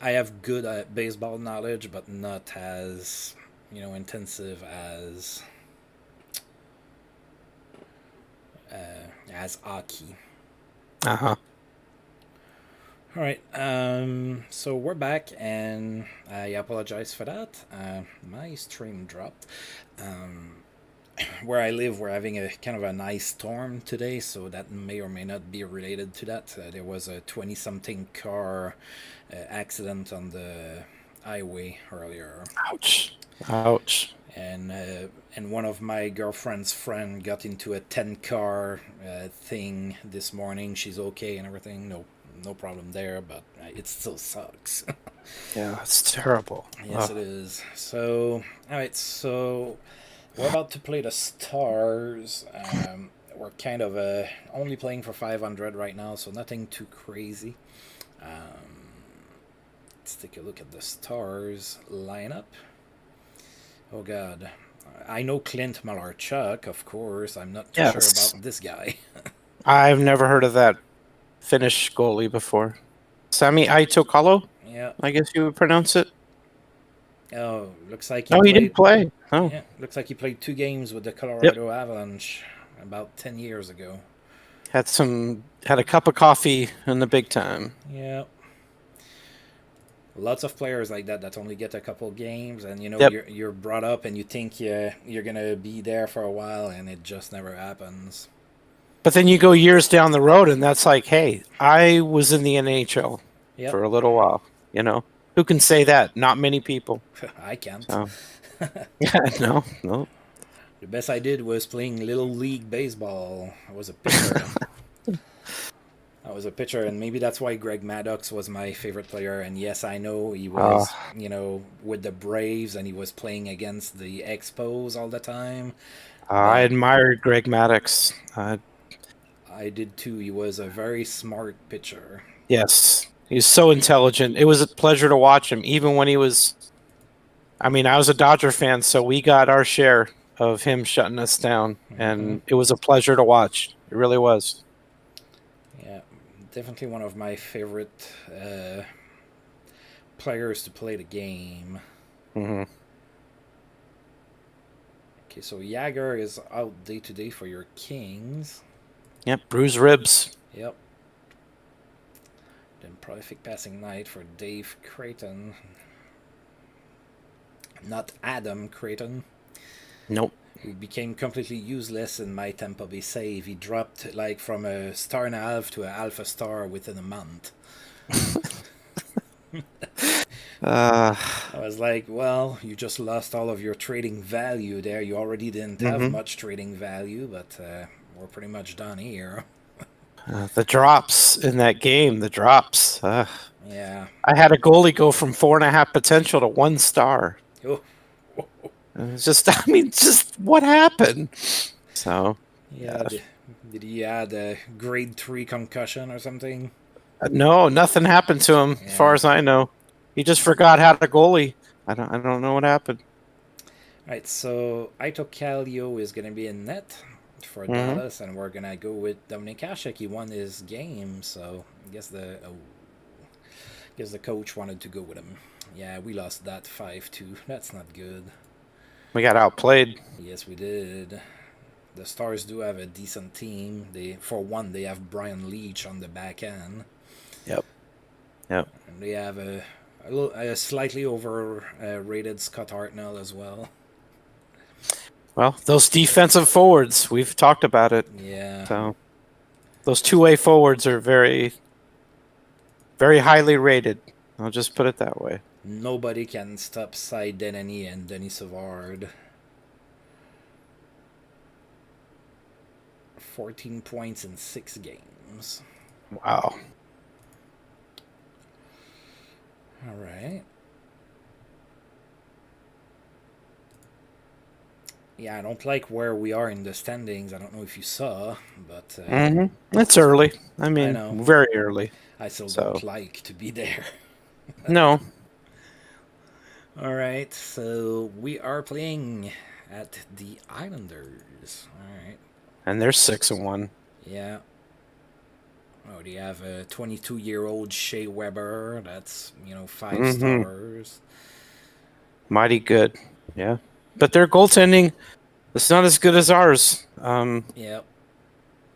I have good baseball knowledge, but not as intensive as hockey. Uh-huh. All right. So we're back, and I apologize for that. My stream dropped. Um, where I live, we're having a kind of a nice storm today, so that may or may not be related to that. There was a 20-something car accident on the highway earlier, Ouch. Ouch. and one of my girlfriend's friend got into a 10 car thing this morning. She's okay and everything. No problem there, but it still sucks. Yeah, it's terrible. Yes, it is. So, all right. So we're about to play the Stars. We're kind of only playing for 500 right now, so nothing too crazy. Let's take a look at the Stars lineup. Oh God, I know Clint Malarchuk, of course. I'm not too sure Yes. about this guy. I've never heard of that Finnish goalie before. Sami Aitokalo, Yeah. I guess you would pronounce it. Oh, looks like he No, he didn't played. play. Oh, Yeah, looks like he played 2 games with the yep. Colorado Avalanche about 10 years ago. Had a cup of coffee in the big time. Yeah, lots of players like that only get a couple games, and Yep. you're brought up and you think you're gonna be there for a while, and it just never happens. But then you go years down the road, and that's like, hey, I was in the NHL Yep, for a little while. You know, who can say that? Not many people. I can't. So, yeah, no, no. The best I did was playing little league baseball. I was a pitcher. I was a pitcher, and maybe that's why Greg Maddox was my favorite player. And yes, I know he Uh, was, with the Braves, and he was playing against the Expos all the time. I But admired Greg Maddox. I did too. He was a very smart pitcher. Yes, he's so intelligent. It was a pleasure to watch him, even when he was. I mean, I was a Dodger fan, so we got our share of him shutting us down, Hmm. and it was a pleasure to watch. It really was. Yeah, definitely one of my favorite players to play the game. Hmm. Okay, so Jagger is out day to day for your Kings. Yep, bruised ribs. Yep. Then prolific passing night for Dave Creighton. Not Adam Creighton, Nope. who became completely useless in my Tampa Bay save. He dropped like from a star and a half to an alpha star within a month. Uh, I was like, well, you just lost all of your trading value there. You already didn't have hmm much trading value, but we're pretty much done here. the drops in that game, the drops. Yeah. I had a goalie go from 4.5 potential to 1 star. Oh, And it's just, I mean, just what happened? So, yeah. yeah. Did he had a grade 3 concussion or something? No, nothing happened to him, as far Yeah. as I know. He just forgot how to goalie. I don't know what happened. Right, so Ito Kallio is going to be in net for Hmm. Dallas, and we're going to go with Dominic Hasek. He won his game, so guess the coach wanted to go with him. Yeah, we lost that 5-2. That's not good. We got outplayed. Yes, we did. The Stars do have a decent team. For one, they have Brian Leach on the back end, Yep. Yep. and they have a slightly overrated Scott Hartnell as well. Well, those defensive forwards, we've talked about it. Yeah, So those two-way forwards are very, very highly rated. I'll just put it that way. nobody can stop Cy Denny and Denis Savard. 14 points in 6 games. Wow. All right. Yeah, I don't like where we are in the standings. I don't know if you saw, but It's early. I I mean, know. very early. I still don't So like to be there. no. All right, so we are playing at the Islanders. All right. And they're 6-1. Yeah. Oh, they have a 22-year-old Shea Weber. That's 5 Mm-hmm. stars. Mighty good. Yeah. But their goaltending is not as good as ours. Yep.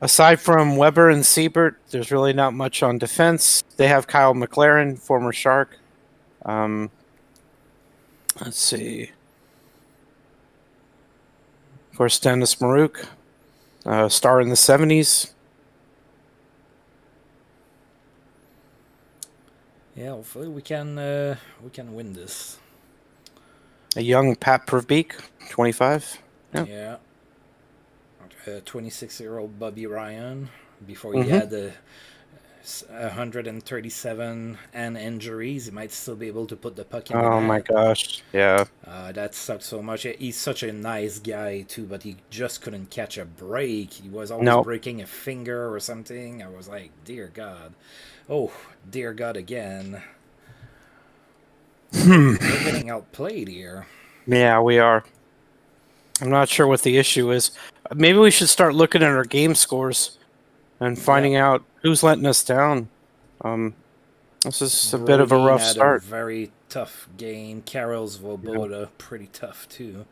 Aside from Weber and Siebert, there's really not much on defense. They have Kyle McLaren, former Shark. Um, let's see. Of course, Dennis Maruk, star in the 70s. Yeah. Hopefully we can win this. A young Pat Verbeek, 25. Yeah. Yeah. 26-year-old Bobby Ryan. Before he Mm-hmm. had 137 and injuries, he might still be able to put the puck in the Oh my net. gosh. Yeah. That sucked so much. He's such a nice guy too, but he just couldn't catch a break. He was always No. breaking a finger or something. I was like, dear God. Oh, dear God again. Hmm. We're getting outplayed here. Yeah, we are. I'm not sure what the issue is. Maybe we should start looking at our game scores and Yep. finding out who's letting us down. Um, this is a bit of a Brodeen rough had a start. very tough game. Carol's Yeah. Voboda, pretty tough too.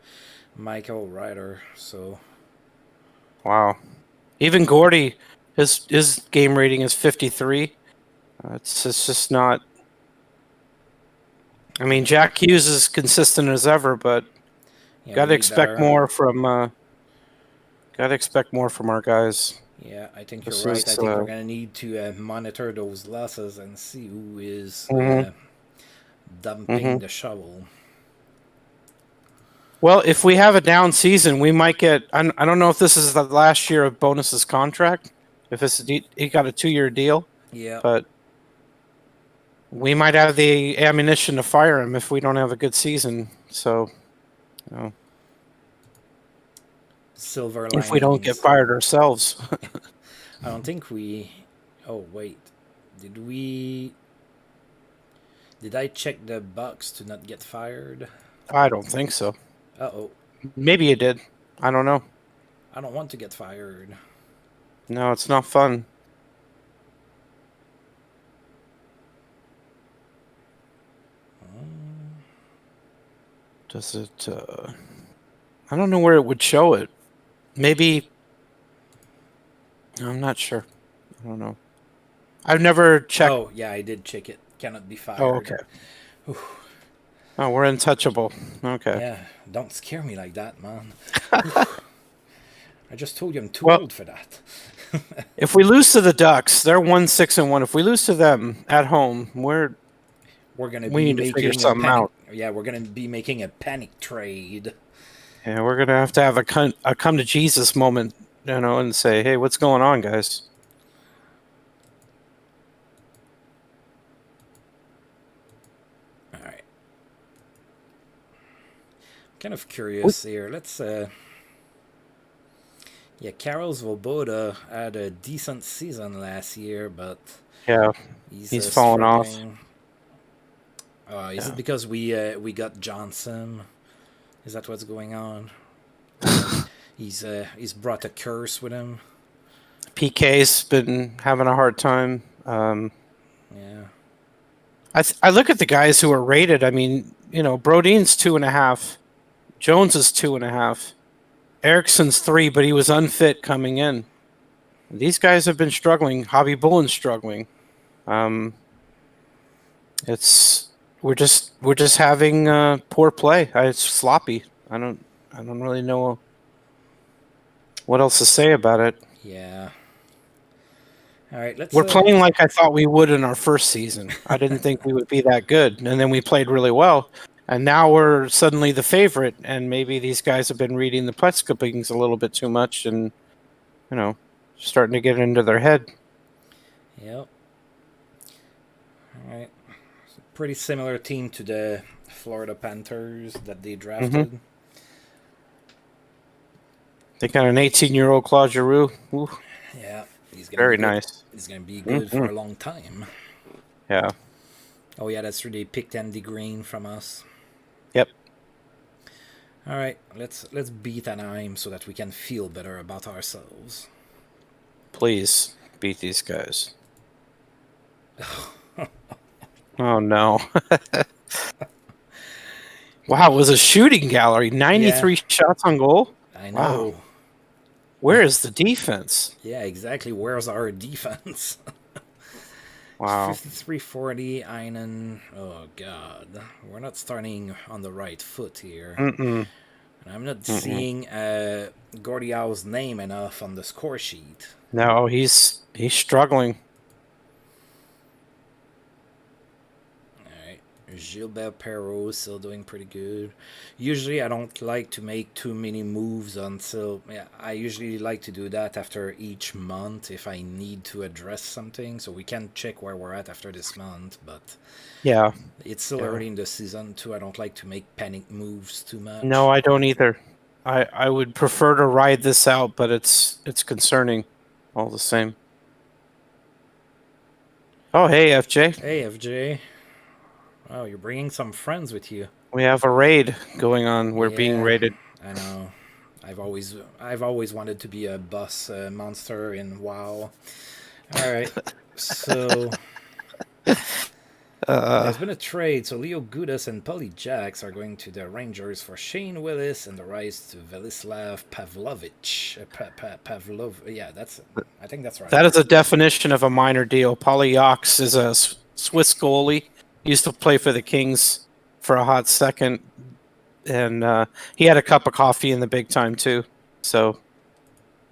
Michael Ryder, so Wow. Even Gordy, his game rating is 53. It's just not. I mean, Jack Hughes is consistent as ever, but yeah, got we to need expect better. more from. Got to expect more from our guys. Yeah, I think you're This right. I is. think we're gonna need to monitor those losses and see who is Mhm, dumping mhm. the shovel. Well, if we have a down season, we might get. I don't know if this is the last year of Bonus's contract. If he got a 2-year deal, Yeah, but we might have the ammunition to fire him if we don't have a good season. So, you know, silver if we don't get linings. fired ourselves, I don't think we. Oh wait, did we? Did I check the box to not get fired? I don't think so. Uh oh, Maybe you did. I don't know. I don't want to get fired. No, it's not fun. Does it? I don't know where it would show it. Maybe I'm not sure. I don't know. I've never checked. Oh yeah, I did check it. Cannot be Oh, fired. okay. Oh, we're untouchable. Okay. Yeah, don't scare me like that, man. I just told you I'm too Well, old for that. if we lose to the Ducks, they're 1-6-1. If we lose to them at home, We're gonna we be need to figure making a something panic. out. Yeah, we're gonna be making a panic trade. Yeah, we're gonna have a come to Jesus moment, and say, "Hey, what's going on, guys?" All right. Kind of curious here. Let's. Yeah, Karol Svoboda had a decent season last year, but Yeah, he's he's fallen off. struggling. Is Yeah. it because we got Johnson? Is that what's going on? He's brought a curse with him. PK's been having a hard time. Yeah. I look at the guys who are rated. I mean, Brodeen's 2.5, Jones is 2.5, Ericsson's 3, but he was unfit coming in. These guys have been struggling. Hobby Bullen's struggling. It's we're just having poor play. It's sloppy. I don't really know what else to say about it. Yeah. All right. Let's. We're playing like I thought we would in our first season. I didn't think we would be that good, and then we played really well. And now we're suddenly the favorite, and maybe these guys have been reading the putt skippings a little bit too much, and starting to get into their head. Yep. All right. Pretty similar team to the Florida Panthers that they Mm-hmm. drafted. They got an 18-year-old Claude Giroux. Ooh, Yeah. He's gonna be very good. nice. He's gonna be good Mm-hmm. for a long time. Yeah. Oh yeah, that's true. They picked Andy Green from us. Yep. All right, let's beat Anaheim so that we can feel better about ourselves. Please beat these guys. Oh no! Wow, it was a shooting gallery. Yeah, 93 shots on goal. I Wow. know. Where is the defense? Yeah, exactly. Where's our defense? Wow. 53-40, Einen. Oh, God. We're not starting on the right foot here. Mm-mm. And I'm not Mm-mm. seeing Gordie Howe's name enough on the score sheet. No, he's struggling. Alright. Gilbert Perrault still doing pretty good. Usually I don't like to make too many moves until... Yeah, I usually like to do that after each month if I need to address something. So we can check where we're at after this month. But Yeah. it's still Yeah. early in the season too. I don't like to make panic moves too No, much. I don't either. I would prefer to ride this out, but it's concerning all the same. Oh, hey, FJ. Hey, FJ. Oh, you're bringing some friends with you. We have a raid going on. We're being Yeah, raided. I know. I've always wanted to be a boss monster in WoW. All right, so Uh, there's been a trade. So Leo Gudas and Polly Jax are going to the Rangers for Shane Willis and the rise to Velislav Pavlovich. Pavlov. Yeah, I think that's right. that is a definition of a minor deal. Polyox is a Swiss goalie. He used to play for the Kings for a hot second, and he had a cup of coffee in the big time too. So,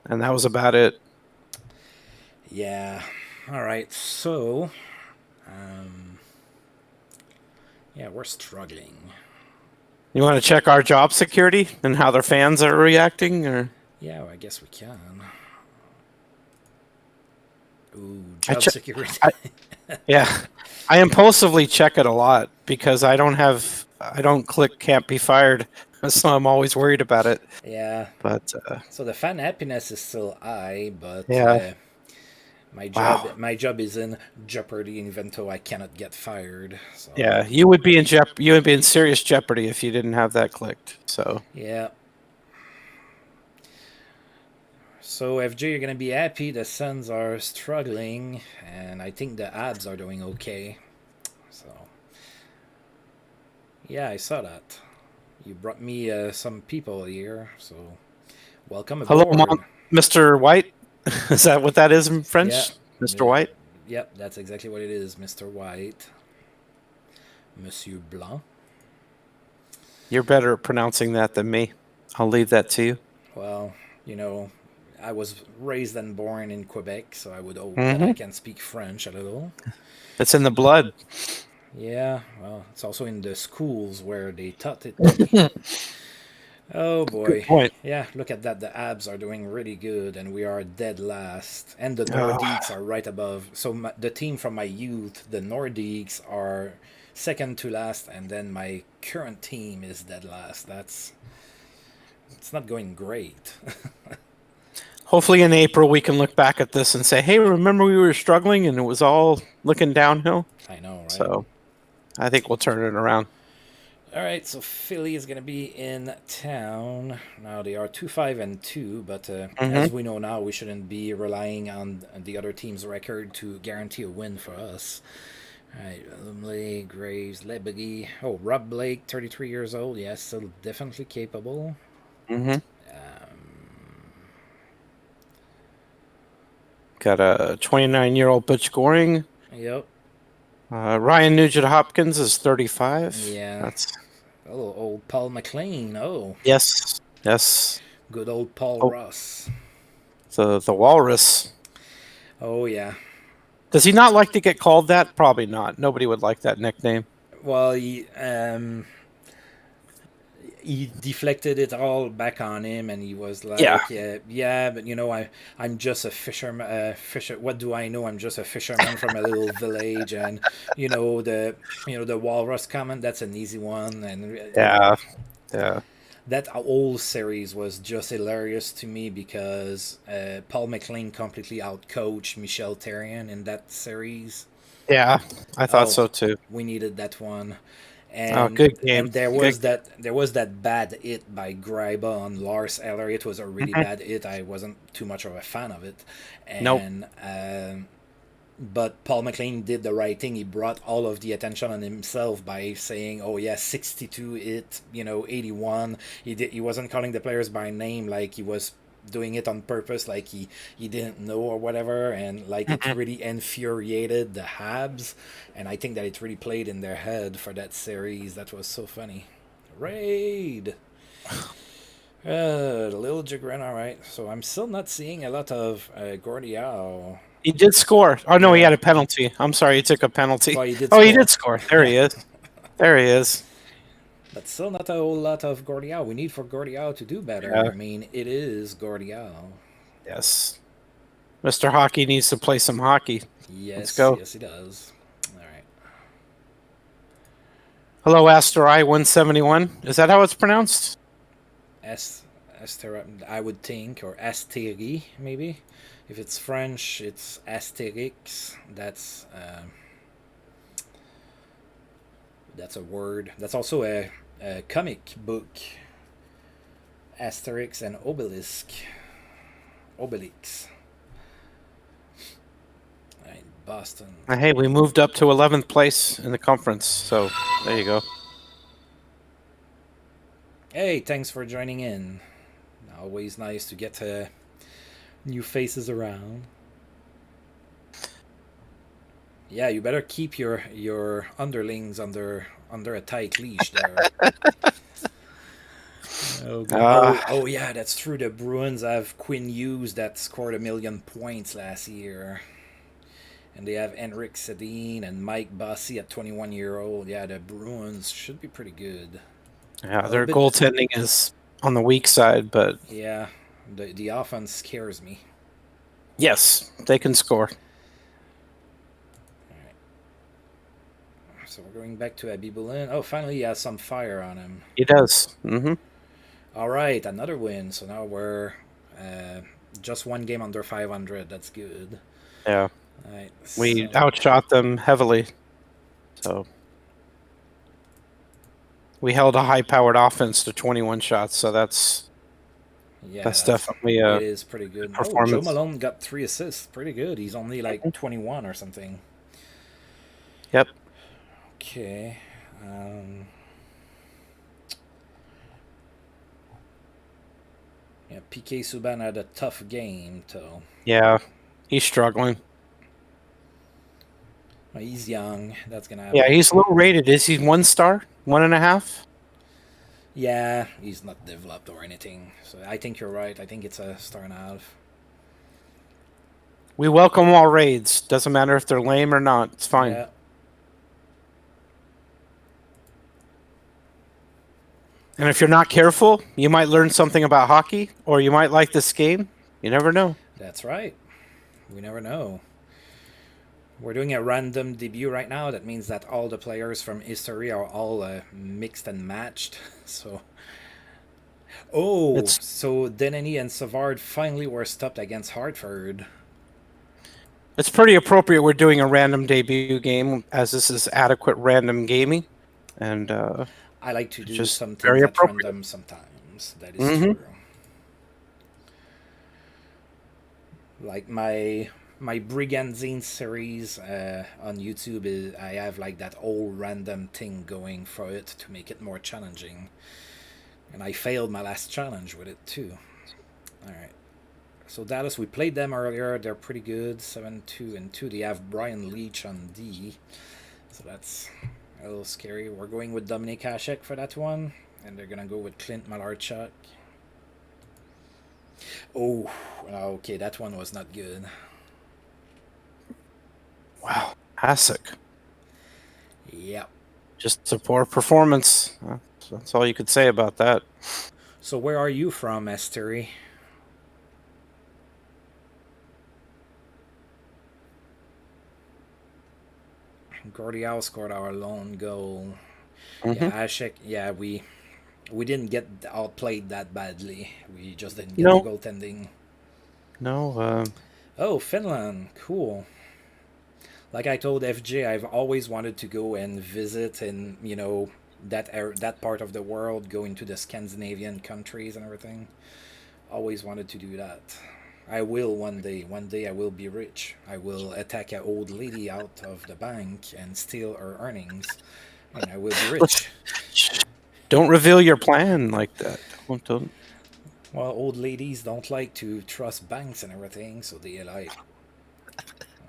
and that was about it. Yeah. All right. So, um, yeah, we're struggling. You want to check our job security and how their fans are reacting, or Yeah, well, I guess we can. Ooh, I job check? security. Yeah, I impulsively check it a lot because I don't click can't be fired, so I'm always worried about it. Yeah. But So the fan happiness is still high, but yeah, wow, my job is in jeopardy, even though I cannot get fired. So yeah, you would be in serious jeopardy if you didn't have that clicked. So yeah. So FJ, you're gonna be happy. The Suns are struggling, and I think the Abs are doing okay. So yeah, I saw that. You brought me some people here, so welcome hello, aboard. Mr. White. Is that what that is in Yeah, French, Mr. White? yep, that's exactly what it is, Mr. White, Monsieur Blanc. You're better at pronouncing that than me. I'll leave that to you. Well, you know, I was raised and born in Quebec, so I would hope that I Hmm. can speak French a little. It's in the blood. Yeah, well, it's also in the schools where they taught it to me. Oh Good boy. point. Yeah, look at that. The Abs are doing really good, and we are dead last. And the Oh, Nordiques are right above. So the team from my youth, the Nordiques, are second to last, and then my current team is dead last. It's not going great. hopefully in April we can look back at this and say, "Hey, remember we were struggling and it was all looking downhill." I know, right? So I think we'll turn it around. All right, so Philly is going to be in town. Now they are 2-5-2, but Hmm. as we know now, we shouldn't be relying on the other team's record to guarantee a win for us. All right, Lumley, Graves, Lebegi. Oh, Rob Blake, 33 years old. Yes, still definitely capable. Hmm. Um, Got a 29-year-old Butch Goring. yep. Ryan Nugent Hopkins is 35. Yeah. That's Oh, old Paul McLean. Oh, yes, yes. good old Paul Oh, Ross. the Walrus. Oh, yeah. Does he not like to get called that? Probably not. Nobody would like that nickname. Well, he deflected it all back on him, and he was Yeah. like, "Yeah, but I'm just a fisherman. Fisher. What do I know? I'm just a fisherman from a little village." And you know the the walrus comment. That's an easy one, and Yeah. Yeah. that whole series was just hilarious to me because Paul McLean completely outcoached Michel Therrien in that series. Yeah. I thought Oh, so too. we needed that one. Oh, and good game. and there Good was that bad hit by Greiba on Lars Eller. It was a really game. Mhm. bad hit. I wasn't too much of a fan of it, Nope. and But Paul McLean did the right thing. He brought all of the attention on himself by saying, "Oh yeah, 62 hit, 81." He wasn't calling the players by name like he was doing it on purpose, like he didn't know or whatever, and like it Mhm. really infuriated the Habs, and I think that it really played in their head for that series. That was so funny. Raid. The little Jagrin, all right. So I'm still not seeing a lot of Gordiao. He did score. Oh no, he Yeah. had a penalty. I'm sorry, he took a penalty. Well, he did Oh, he did score. score. There Yeah. he is. There he is. But still not a whole lot of Gordiao. We need for Gordiao to do better. Yeah. I mean, it is Gordiao. Yes. Mr. Hockey needs to play some hockey. Let's Yes, go. yes, he does. All right. Hello, Asterai 171. Is that how it's pronounced? I would think, or Astérie, maybe. If it's French, it's Astérix. That's a word. That's also a comic book. Asterix and Obelix. All right, Boston. Hey, we moved up to 11th place in the conference, so there you go. Hey, thanks for joining in. Always nice to get new faces around. Yeah, you better keep your underlings under a tight leash there. Oh, good. Oh, yeah, that's true. The Bruins have Quinn Hughes that scored 1,000,000 points last year. And they have Henrik Sedin and Mike Bossy at 21-year-old. Yeah, the Bruins should be pretty good. Yeah, their goaltending is on the weak side, but yeah, the offense scares me. Yes, they can score. All right. So we're going back to Abby Boulin. Oh, finally he has some fire on him. He does. Mm-hmm. All right, another win. So now we're just one game under 500. That's good. Yeah. All right. We outshot them heavily. So we held a high-powered offense to 21 shots. So that's definitely it is pretty good. performance. Oh, Joe Malone got 3 assists. Pretty good. He's only like 21 or something. Yep. Okay. Yeah, PK Subban had a tough game, though. Yeah, he's struggling. Well, he's young. That's gonna happen. Yeah, he's low rated. Is he 1 star? 1.5? Yeah, he's not developed or anything. So I think you're right. I think it's a 1.5 stars. We welcome all raids. Doesn't matter if they're lame or not. It's fine. Yeah. And if you're not careful, you might learn something about hockey, or you might like this game. You never know. That's right. We never know. We're doing a random debut right now. That means that all the players from history are all mixed and matched. So, so Deneny and Savard finally were stopped against Hartford. It's pretty appropriate we're doing a random debut game, as this is adequate random gaming. And I like to do just some very things at appropriate. random sometimes. That is true. Like my Brigandine series on YouTube, I have like that whole random thing going for it to make it more challenging. And I failed my last challenge with it too. All right. So Dallas, we played them earlier. They're pretty good. 7-2-2. They have Brian Leach on D. So that's a little scary. We're going with Dominik Hasek for that one. And they're going to go with Clint Malarchuk. Oh, okay. That one was not good. Wow. Hasek. Yep. Just a poor performance. That's all you could say about that. So where are you from, Esteri? Gordial scored our lone goal. Yeah, Hasek. Yeah, we didn't get outplayed that badly. We just didn't get the goaltending. No. Oh, Finland. Cool. Like I told FJ, I've always wanted to go and visit in, that part of the world, go into the Scandinavian countries and everything. Always wanted to do that. I will one day. One day I will be rich. I will attack an old lady out of the bank and steal her earnings, and I will be Let's rich. don't reveal your plan like that. Don't. Well, old ladies don't like to trust banks and everything, so they like,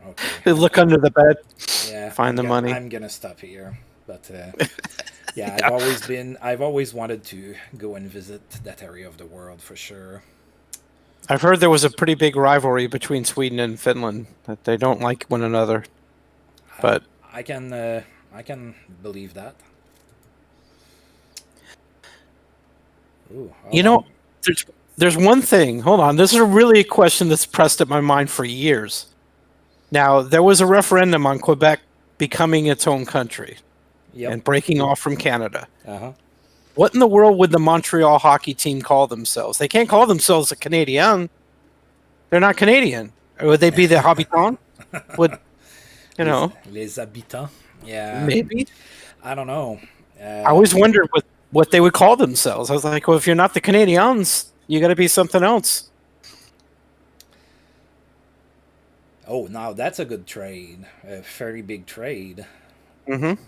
okay, Look under the bed, yeah, find the money. I'm gonna stop here. But yeah, Yeah. I've always wanted to go and visit that area of the world for sure. I've heard there was a pretty big rivalry between Sweden and Finland, that they don't like one another. I But I can I can believe that. Ooh, you hold know, on. there's one thing. Hold on, this is really a question that's pressed at my mind for years. Now, there was a referendum on Quebec becoming its own country Yep. and breaking off from Canada. Uh huh. What in the world would the Montreal hockey team call themselves? They can't call themselves a Canadian. They're not Canadian. Or would they be the Habitants? Would you know? Les habitants. Yeah. Maybe. I don't know. I always wondered what they would call themselves. I was like, well, if you're not the Canadians, you got to be something else. Oh, now that's a good trade. A very big trade. Mm-hmm.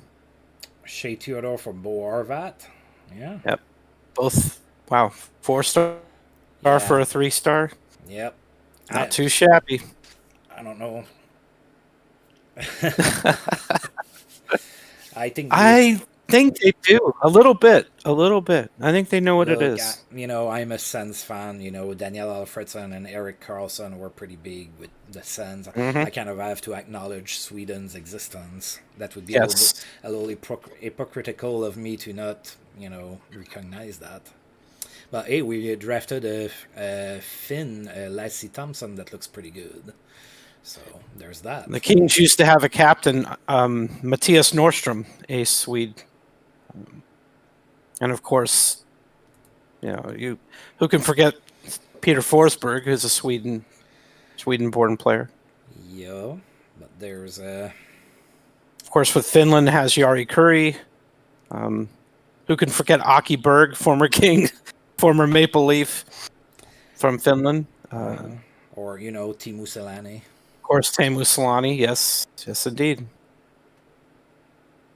Shea Theodore for Bo Horvat. Yeah. Yep. Both. Wow. 4-star Yeah. for a 3-star. Yep. Not too shabby. I don't know. I think I think they do a little bit. A little bit. I think they know what it look, is. I'm a Sens fan. Daniel Alfredson and Eric Carlson were pretty big with the Sens. Mm-hmm. I kind of have to acknowledge Sweden's existence. That would be Yes. a little hypocritical of me to not, recognize that. But hey, we drafted a Finn, Lassie Thompson, that looks pretty good. So there's that. The Kings used to have a captain, Matthias Nordstrom, a Swede, and of course, who can forget Peter Forsberg, who's a Sweden-born player. Yeah, but there's of course, with Finland has Jari Kurri. Who can forget Aki Berg, former King, former Maple Leaf from Finland. or Teemu Selanne. Of course, Teemu Selanne. Yes, indeed.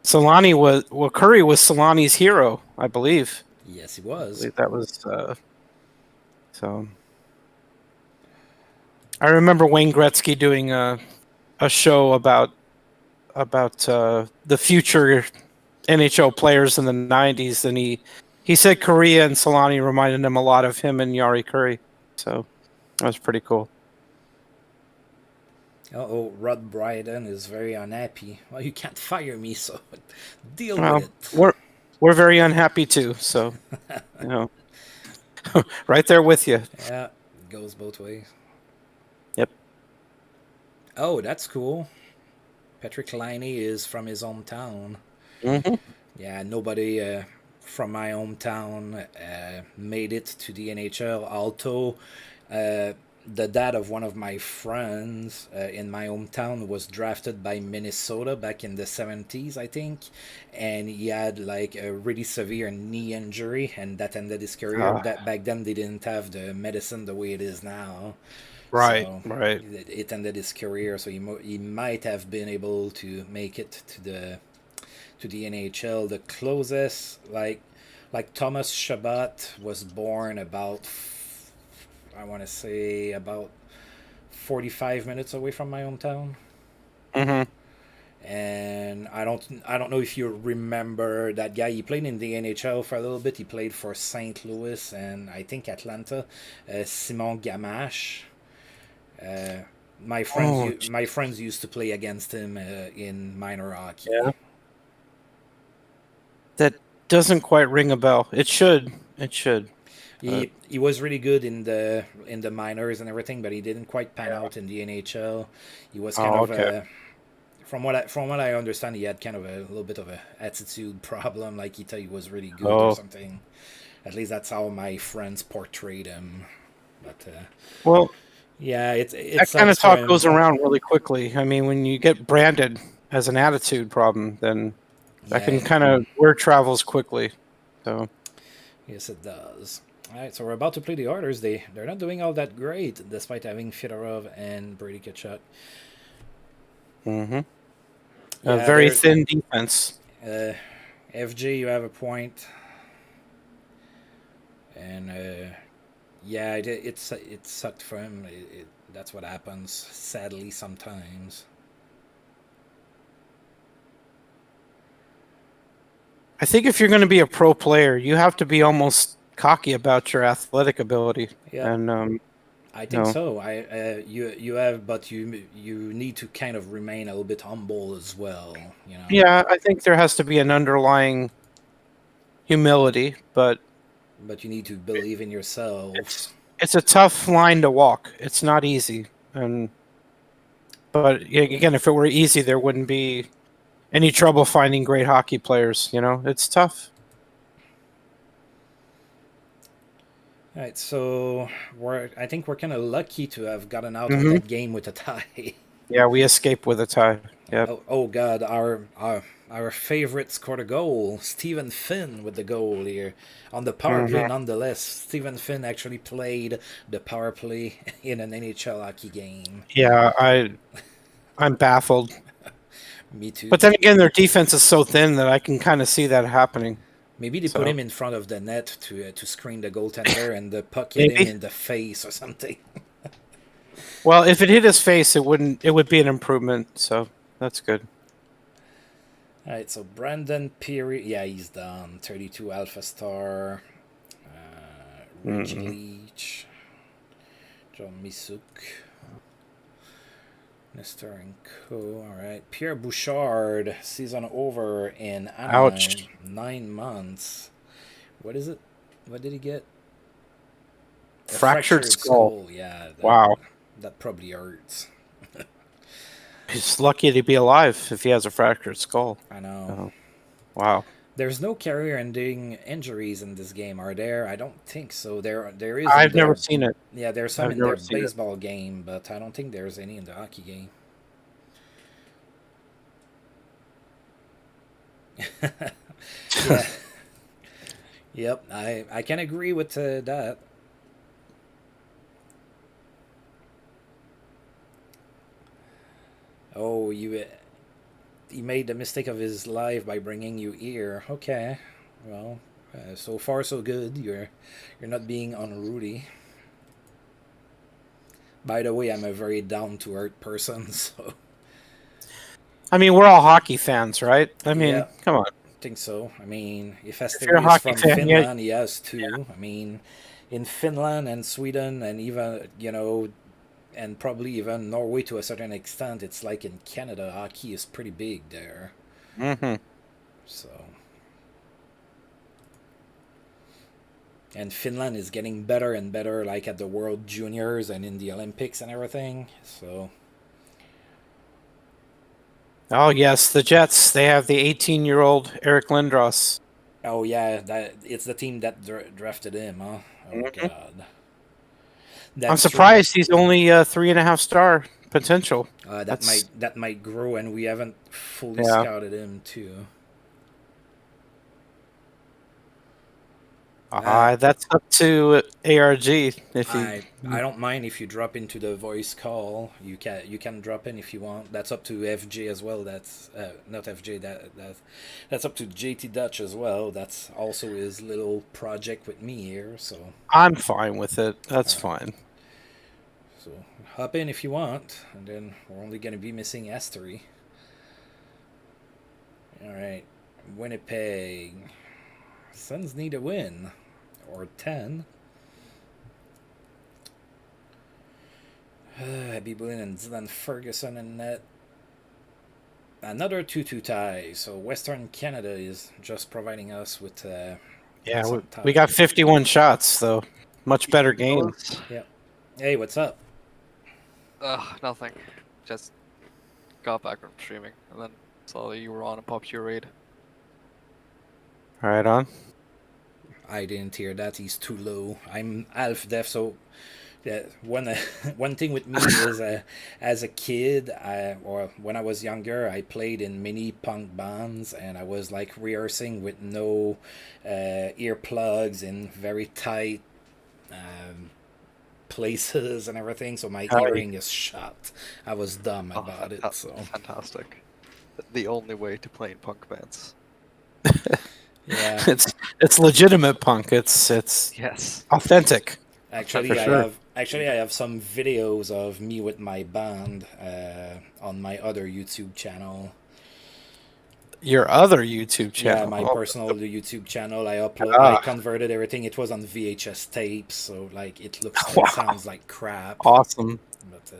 Curry was Solani's hero, I believe. Yes, he was. I believe that was so. I remember Wayne Gretzky doing a show about the future NHL players in the '90s, and he said Korea and Solani reminded him a lot of him and Jari Kurri. So that was pretty cool. Rod Brydon is very unhappy. Well, you can't fire me, so deal Well, with it. we're very unhappy too. So right there with you. Yeah, it goes both ways. Yep. Oh, that's cool. Patrick Laine is from his hometown. Mm-hmm. Yeah, nobody from my hometown made it to the NHL. Although the dad of one of my friends in my hometown was drafted by Minnesota back in the 70s, I think. And he had like a really severe knee injury, and that ended his career. Back then, they didn't have the medicine the way it is now. Right, So right. it ended his career, so he might have been able to make it to the NHL. The closest, like Thomas Shabbat was born about, I want to say, about 45 minutes away from my hometown. Mm-hmm. And I don't know if you remember that guy. He played in the NHL for a little bit. He played for St. Louis and I think Atlanta. Simon Gamache. My friends used to play against him in minor hockey. Yeah. That doesn't quite ring a bell. It should. He was really good in the minors and everything, but he didn't quite pan out in the NHL. He was kind of from what I understand, he had kind of a little bit of a attitude problem. Like he thought he was really good or something. At least that's how my friends portrayed him. But well, yeah, it's that kind of talk goes around really quickly. I mean, when you get branded as an attitude problem, then that can kind of word travels quickly. So yes, it does. All right, so we're about to play the Oilers. They're not doing all that great, despite having Fedorov and Brady Tkachuk. Mm-hmm. A Yeah, very they're thin defense. FG. You have a point, and yeah, it sucked for him. That's what happens, sadly, sometimes. I think if you're going to be a pro player, you have to be almost cocky about your athletic ability. Yeah, And I think no. so. You have, but you need to kind of remain a little bit humble as well. You know. Yeah, I think there has to be an underlying humility, but But you need to believe in yourself. it's a tough line to walk. It's not easy. But again, if it were easy, there wouldn't be any trouble finding great hockey players. It's tough. All right, so I think we're kind of lucky to have gotten out of Hmm. that game with a tie. Yeah, we escape with a tie. Yep. Oh God, our favorite scored a goal. Stephen Finn with the goal here on the power play. Hmm. Nonetheless, Stephen Finn actually played the power play in an NHL hockey game. Yeah, I'm baffled. Me too. But then again, their defense is so thin that I can kind of see that happening. Maybe they put So him in front of the net to screen the goaltender, and the puck hit him maybe. in the face or something. Well, if it hit his face, it wouldn't. It would be an improvement. So that's good. All right, so Brandon Peary, yeah, he's done. 32 Alpha Star, Reggie Mm-mm. Leach, John Misuk, Nestor and Co. All right, Pierre Bouchard, season over in Anaheim, Ouch! 9 months. What is it? What did he get? A Fractured fractured skull. skull. Yeah, Wow. that probably hurts. He's lucky to be alive if he has a fractured skull. I know. Oh, wow. There's no career-ending injuries in this game, are there? I don't think so. There is in I've never the seen it. yeah, there's some I've in never their seen it. baseball game, but I don't think there's any in the hockey game. Yeah, yep, I can agree with that. Oh, he made the mistake of his life by bringing you here. Okay, well, so far so good. You're not being unruly. By the way, I'm a very down to earth person, so I mean, we're all hockey fans, right? I mean, yeah, come on. I think so. I mean, if If you're a Esteri is hockey from fan, yeah, Finland, he has too. I mean, in Finland and Sweden and even, and probably even Norway to a certain extent, it's like in Canada, hockey is pretty big there. hmm So, and Finland is getting better and better, like at the World Juniors and in the Olympics and everything. So, Oh yes, the Jets. They have the 18-year-old Eric Lindros. oh yeah, that it's the team that drafted him, huh? Oh Mhm. God, I'm that's true. surprised he's only 3.5 star potential. That That's might grow, and we haven't fully yeah. scouted him too. That's up to ARG if he. I don't mind if you drop into the voice call. You can drop in if you want. That's up to FJ as well. That's not FJ. That's up to JTDutch as well. That's also his little project with me here. So I'm fine with it. That's all right. fine. So hop in if you want, and then we're only gonna be missing Estery. All right, Winnipeg. Suns need a win or 10. Abby Boone and Dylan Ferguson in net. Another 2-2 tie. So Western Canada is just providing us with Yeah, some we got 51 shots, though. Much better game. Yeah. Hey, what's up? Nothing. Just got back from streaming and then saw that you were on and popped your raid. Right on. I didn't hear that. He's too low. I'm Alf Def, so yeah, one thing with me is as a kid, or when I was younger, I played in mini punk bands, and I was like rehearsing with no earplugs in very tight places and everything, so my Hi. hearing is shot. I was dumb Oh, about it. So fantastic. The only way to play in punk bands. yeah, It's legitimate punk. It's Yes. authentic. actually, For sure. I have some videos of me with my band on my other YouTube channel. Your other YouTube Yeah, channel. my Oh, personal YouTube channel. I ah, converted everything. It was on VHS tapes, so like it looks and wow, sounds like crap. awesome. But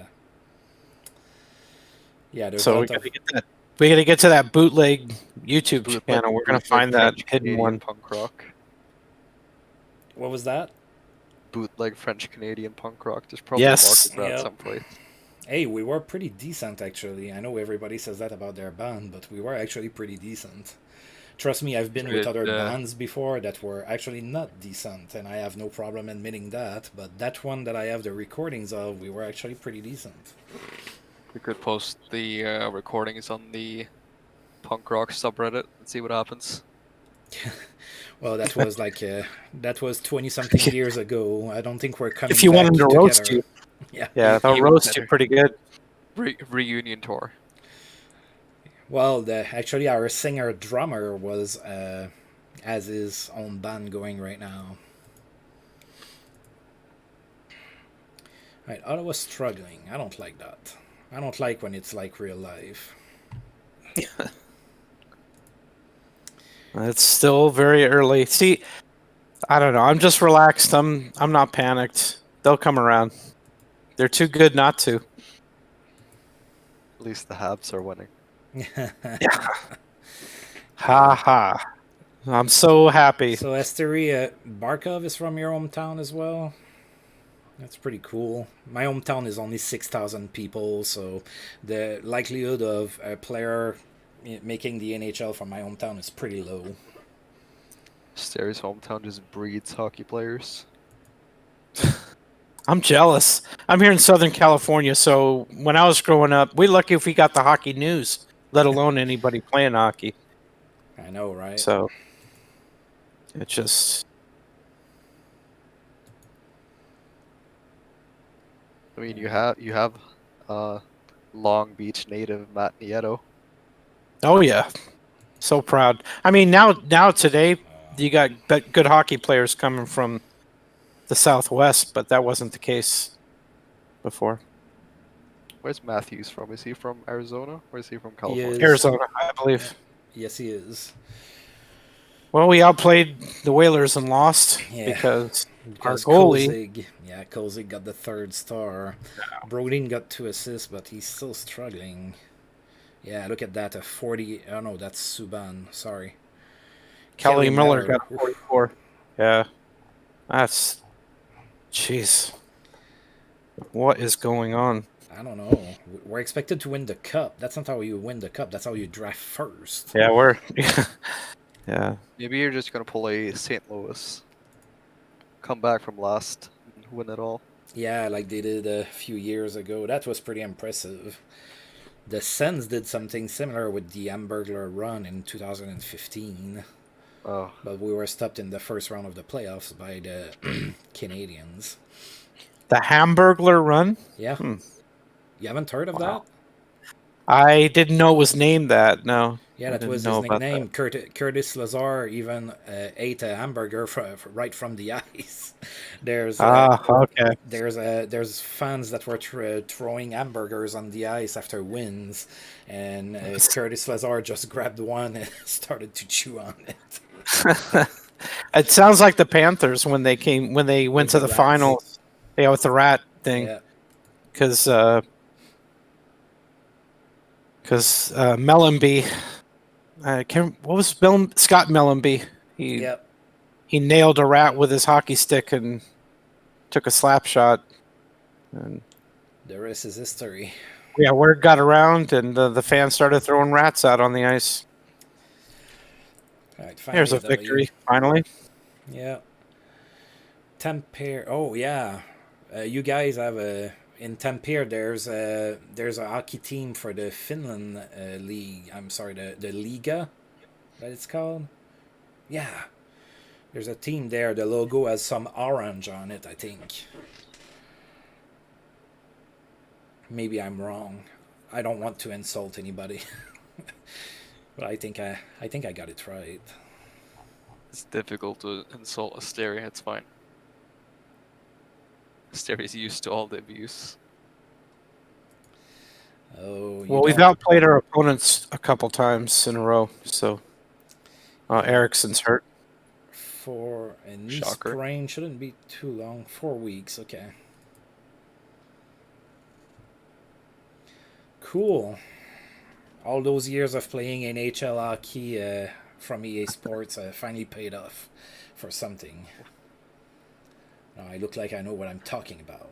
yeah, there's a So we lot gotta of. get that. We gotta get to that bootleg YouTube channel. We're gonna Bootleg find that French hidden Canadian one. punk rock. What was that? Bootleg French Canadian punk rock. There's probably a Yes. market for that Yep. someplace. Hey, we were pretty decent actually. I know everybody says that about their band, but we were actually pretty decent. Trust me, I've been with Good, other bands before that were actually not decent, and I have no problem admitting that. But that one that I have the recordings of, we were actually pretty decent. We could post the recordings on the punk rock subreddit and see what happens. Well, that was 20 something years ago. I don't think we're coming If you want back them to roast together. you, Yeah. yeah, they'll Even roast you better. pretty good. Reunion tour. Well, actually, our singer drummer was has his own band going right now. Right, Ottawa's struggling. I don't like that. I don't like when it's like real life. It's still very early. See, I don't know. I'm just relaxed. I'm not panicked. They'll come around. They're too good not to. At least the Habs are winning. Yeah. Ha ha. I'm so happy. So, Esteri, Barkov is from your hometown as well? That's pretty cool. My hometown is only 6,000 people, so the likelihood of a player making the NHL from my hometown is pretty low. Sterry's hometown just breeds hockey players. I'm jealous. I'm here in Southern California, so when I was growing up, we're lucky if we got the hockey news, let alone anybody playing hockey. I know, right? So it's just I mean, you have Long Beach native Matt Nieto. oh yeah, so proud. I mean, now today you got good hockey players coming from the Southwest, but that wasn't the case before. Where's Matthews from? Is he from Arizona or is he from He California? is. Arizona, I believe. Yes, he is. Well, we outplayed the Whalers and lost Yeah. because our Because goalie. Kozig got the third star. Brodin got 2 assists, but he's still struggling. Yeah, look at that. A 40. Oh, no, that's Subban. Sorry. Kelly Miller got Oof. 44. Yeah, that's jeez. What is going on? I don't know. We're expected to win the cup. That's not how you win the cup. That's how you draft first. Yeah, we're yeah. Maybe you're just gonna pull a St. Louis, come back from last, and win it all. Yeah, like they did a few years ago. That was pretty impressive. The Sens did something similar with the Hamburglar run in 2015, Oh, but we were stopped in the first round of the playoffs by the Canadians. The Hamburglar run. Yeah. You haven't heard of Wow. that? I didn't know it was named that. No. Yeah, I that didn't was know his about nickname. Curtis Lazar even ate a hamburger right from the ice. There's that. Okay. there's fans that were throwing hamburgers on the ice after wins, and Curtis Lazar just grabbed one and started to chew on it. It sounds like the Panthers when they went to the the rats. finals. Yeah, with the rat thing. Yeah, Because Mellenby, what was Scott Mellenby? yeah. He nailed a rat with his hockey stick and took a slap shot. And The rest is history. yeah, word got around, and the fans started throwing rats out on the ice. All right, There's a W. victory, finally. Yeah. Tampere. Oh yeah, you guys have in Tampere. There's a hockey team for the Finland league. I'm sorry, the Liga, that it's called. Yeah, There's a team there. The logo has some orange on it, I think. Maybe I'm wrong. I don't want to insult anybody. But I think I got it right. It's difficult to insult Asteria. It's fine. Asteria's used to all the abuse. Oh, Well, we've outplayed our opponents a couple times in a row, so Ericsson's hurt. For a knee Shocker. sprain shouldn't be too long. 4 weeks, okay. Cool. All those years of playing NHL hockey from EA Sports finally paid off for something. Now I look like I know what I'm talking about.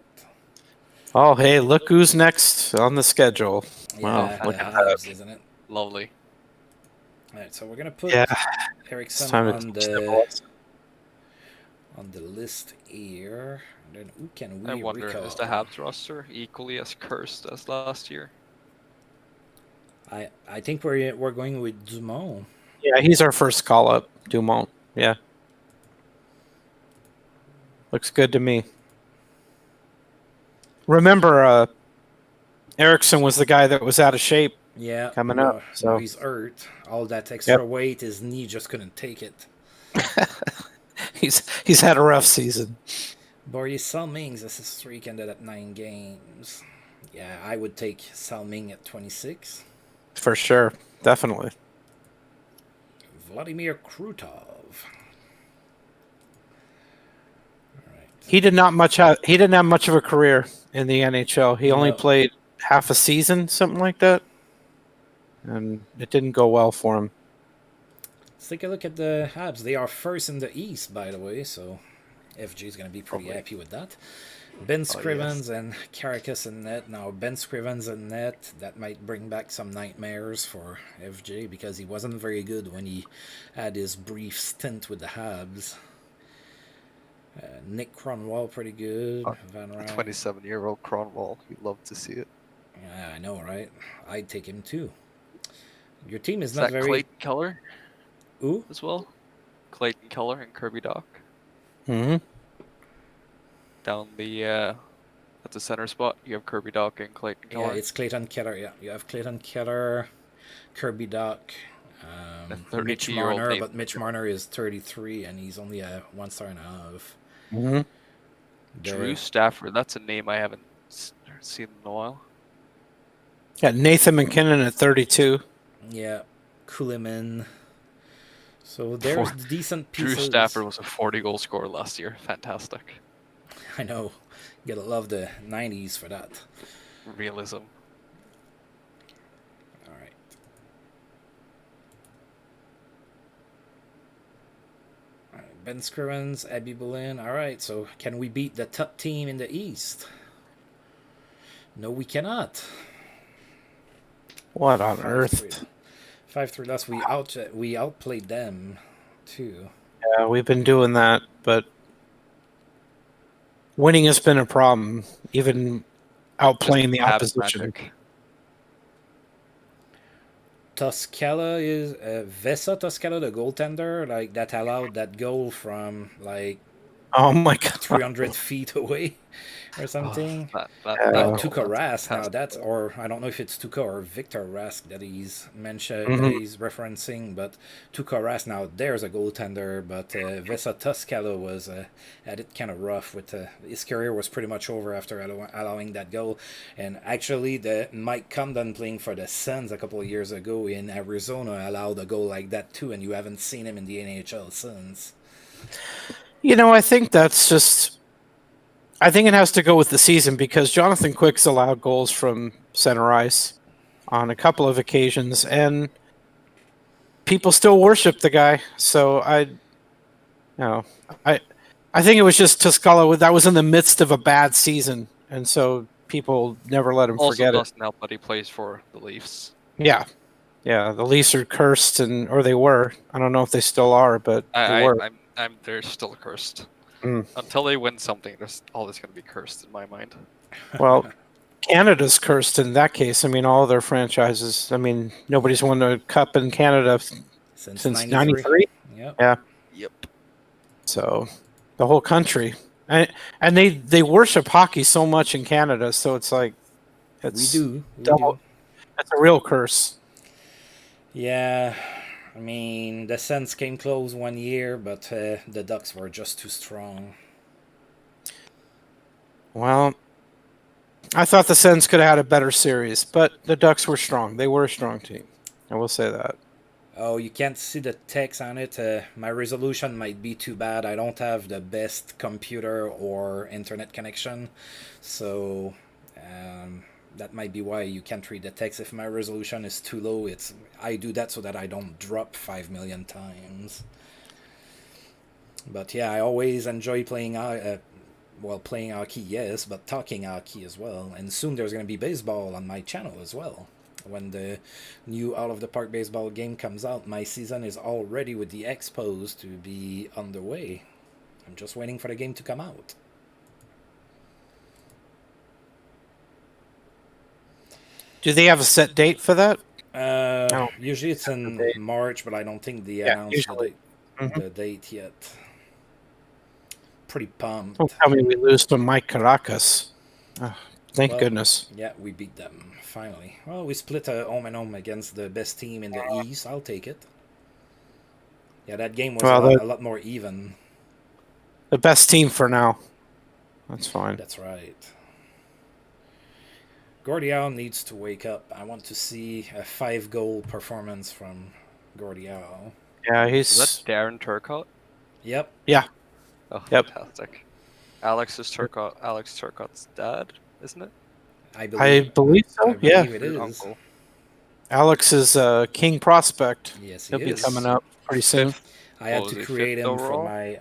Oh, hey, look who's next on the schedule. Wow, Yeah, look the at Habs, that. isn't it? Lovely. All right, so we're gonna put Yeah, Eriksson it's time to on teach the the boys. list here. And then who can we I wonder, recall? is the Habs roster equally as cursed as last year? I think we're going with Dumont. Yeah, he's our first call up, Dumont. Yeah. Looks good to me. Remember, Eriksson was the guy that was out of shape Yeah, coming up. So he's hurt. All that extra weight, his knee just couldn't take it. he's had a rough season. Boris Salming's assist streak ended at 9 games. Yeah, I would take Salming at 26. For sure, definitely. Vladimir Krutov. He didn't have much of a career in the NHL. He only No. played half a season, something like that, and it didn't go well for him. Let's take a look at the Habs. They are first in the East, by the way, so FG is going to be pretty happy with that. Ben Scrivens and Caracas in net. Now, Ben Scrivens in net, that might bring back some nightmares for FJ because he wasn't very good when he had his brief stint with the Habs. Nick Cronwall, pretty good. Van Ryn. 27-year-old Cronwall. You'd love to see it. Yeah, I know, right? I'd take him too. Your team is Is not that very... Clayton Keller Who? as well? Clayton Keller and Kirby Doc. Mm-hmm. Down the at the center spot, you have Kirby Doc and Clayton Keller. Yeah, it's Clayton Keller. Yeah, you have Clayton Keller, Kirby Doc, Mitch 32-year-old Marner, name. but Mitch Marner is 33 and he's only a 1.5 stars. Mm-hmm. Drew Stafford. That's a name I haven't seen in a while. Got Nathan McKinnon at 32. Yeah, Kuliman. So there's decent pieces. Drew Stafford was a 40-goal scorer last year. Fantastic. I know. You gotta love the 90s for that. Realism. All right. Ben Scrivens, Abby Boleyn. All right, so can we beat the top team in the East? No, we cannot. What on earth? 5-3 loss. We outplayed them too. Yeah, we've been doing that, but winning has been a problem, even outplaying the Habs opposition. magic. Toscala is Vesa Toscala, the goaltender, like that allowed that goal from like Oh my god, 300 feet away or something. That Now goal, Tuukka that's Rask. Now fantastic. that's, or I don't know if it's Tuukka or Victor Rask that he's mentioned, Mhm. that he's referencing, but Tuukka Rask. Now there's a goaltender, but Vesa Toscala was had it kind of rough with his career was pretty much over after allowing that goal. And actually, the Mike Condon playing for the Suns a couple of years ago in Arizona allowed a goal like that too, and you haven't seen him in the NHL since. You know, I think that's just. I think it has to go with the season because Jonathan Quick's allowed goals from center ice on a couple of occasions, and people still worship the guy. So I think it was just Tuscala. That was in the midst of a bad season, and so people never let him Also forget it. doesn't help that he plays for the Leafs. Yeah. The Leafs are cursed, or they were. I don't know if they still are, but they were. They're still cursed. Mm. Until they win something, there's always going to be cursed in my mind. Well, Canada's cursed in that case. I mean, all their franchises. I mean, nobody's won a cup in Canada since 93. Yep. Yeah. Yep. So the whole country, and they worship hockey so much in Canada. So it's like We it's do. double. It's a real curse. Yeah. I mean, the Sens came close one year, but the Ducks were just too strong. Well, I thought the Sens could have had a better series, but the Ducks were strong. They were a strong team. I will say that. Oh, you can't see the text on it. My resolution might be too bad. I don't have the best computer or internet connection, so that might be why you can't read the text. If my resolution is too low, I do that so that I don't drop 5 million times. But yeah, I always enjoy playing. Playing hockey, yes, but talking hockey as well. And soon there's going to be baseball on my channel as well. When the new Out of the Park baseball game comes out, my season is all ready with the expos to be underway. I'm just waiting for the game to come out. Do they have a set date for that? Usually it's in March, but I don't think they announced the date yet. Pretty pumped. Don't tell me we lose to Mike Caracas. Oh, thank goodness. Yeah, we beat them, finally. Well, we split a home and home against the best team in the East. I'll take it. Yeah, that game was a lot more even. The best team for now. That's fine. That's right. Gordie needs to wake up. I want to see a 5-goal performance from Gordie. Yeah, Is that Darren Turcotte? Yep. Yeah. Oh, fantastic. Alex Turcotte's dad, isn't it? I believe so. Yeah, it is. Uncle. Alex is a king prospect. Yes, he'll be coming up pretty soon. I had to create him for my.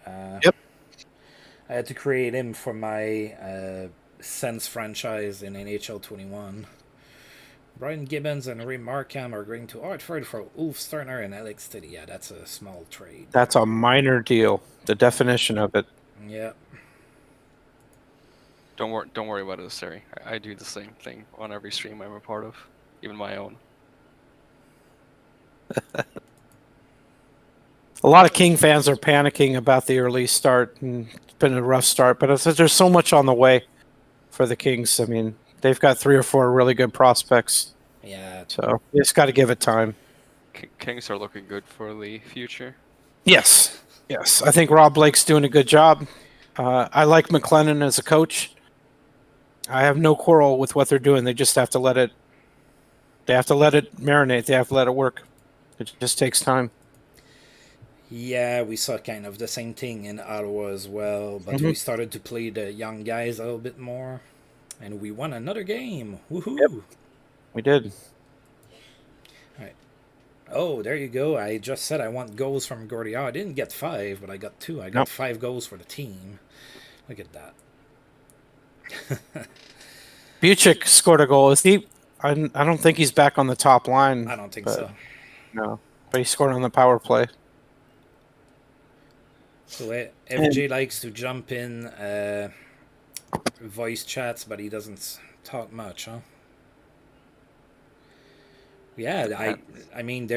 I had to create him for my Sens franchise in NHL 21. Brian Gibbons and Ray Markham are going to Hartford for Ulf Sterner and Alex Tiddy. Yeah, that's a small trade. That's a minor deal. The definition of it. Yeah. Don't worry about it, Siri. I do the same thing on every stream I'm a part of, even my own. A lot of King fans are panicking about the early start, and it's been a rough start. But there's so much on the way for the Kings. I mean, they've got 3 or 4 really good prospects. Yeah. So you just got to give it time. Kings are looking good for the future. Yes. I think Rob Blake's doing a good job. I like McLennan as a coach. I have no quarrel with what they're doing. They just have to let it. They have to let it marinate. They have to let it work. It just takes time. Yeah, we saw kind of the same thing in Ottawa as well, but we started to play the young guys a little bit more, and we won another game. Woohoo! Yep. We did. All right. Oh, there you go. I just said I want goals from Gordie. I didn't get 5, but I got 2. I got 5 goals for the team. Look at that. Buchik scored a goal. Is he? I don't think he's back on the top line. I don't think so. No, but he scored on the power play. So FJ likes to jump in voice chats, but he doesn't talk much, huh? Yeah, I mean,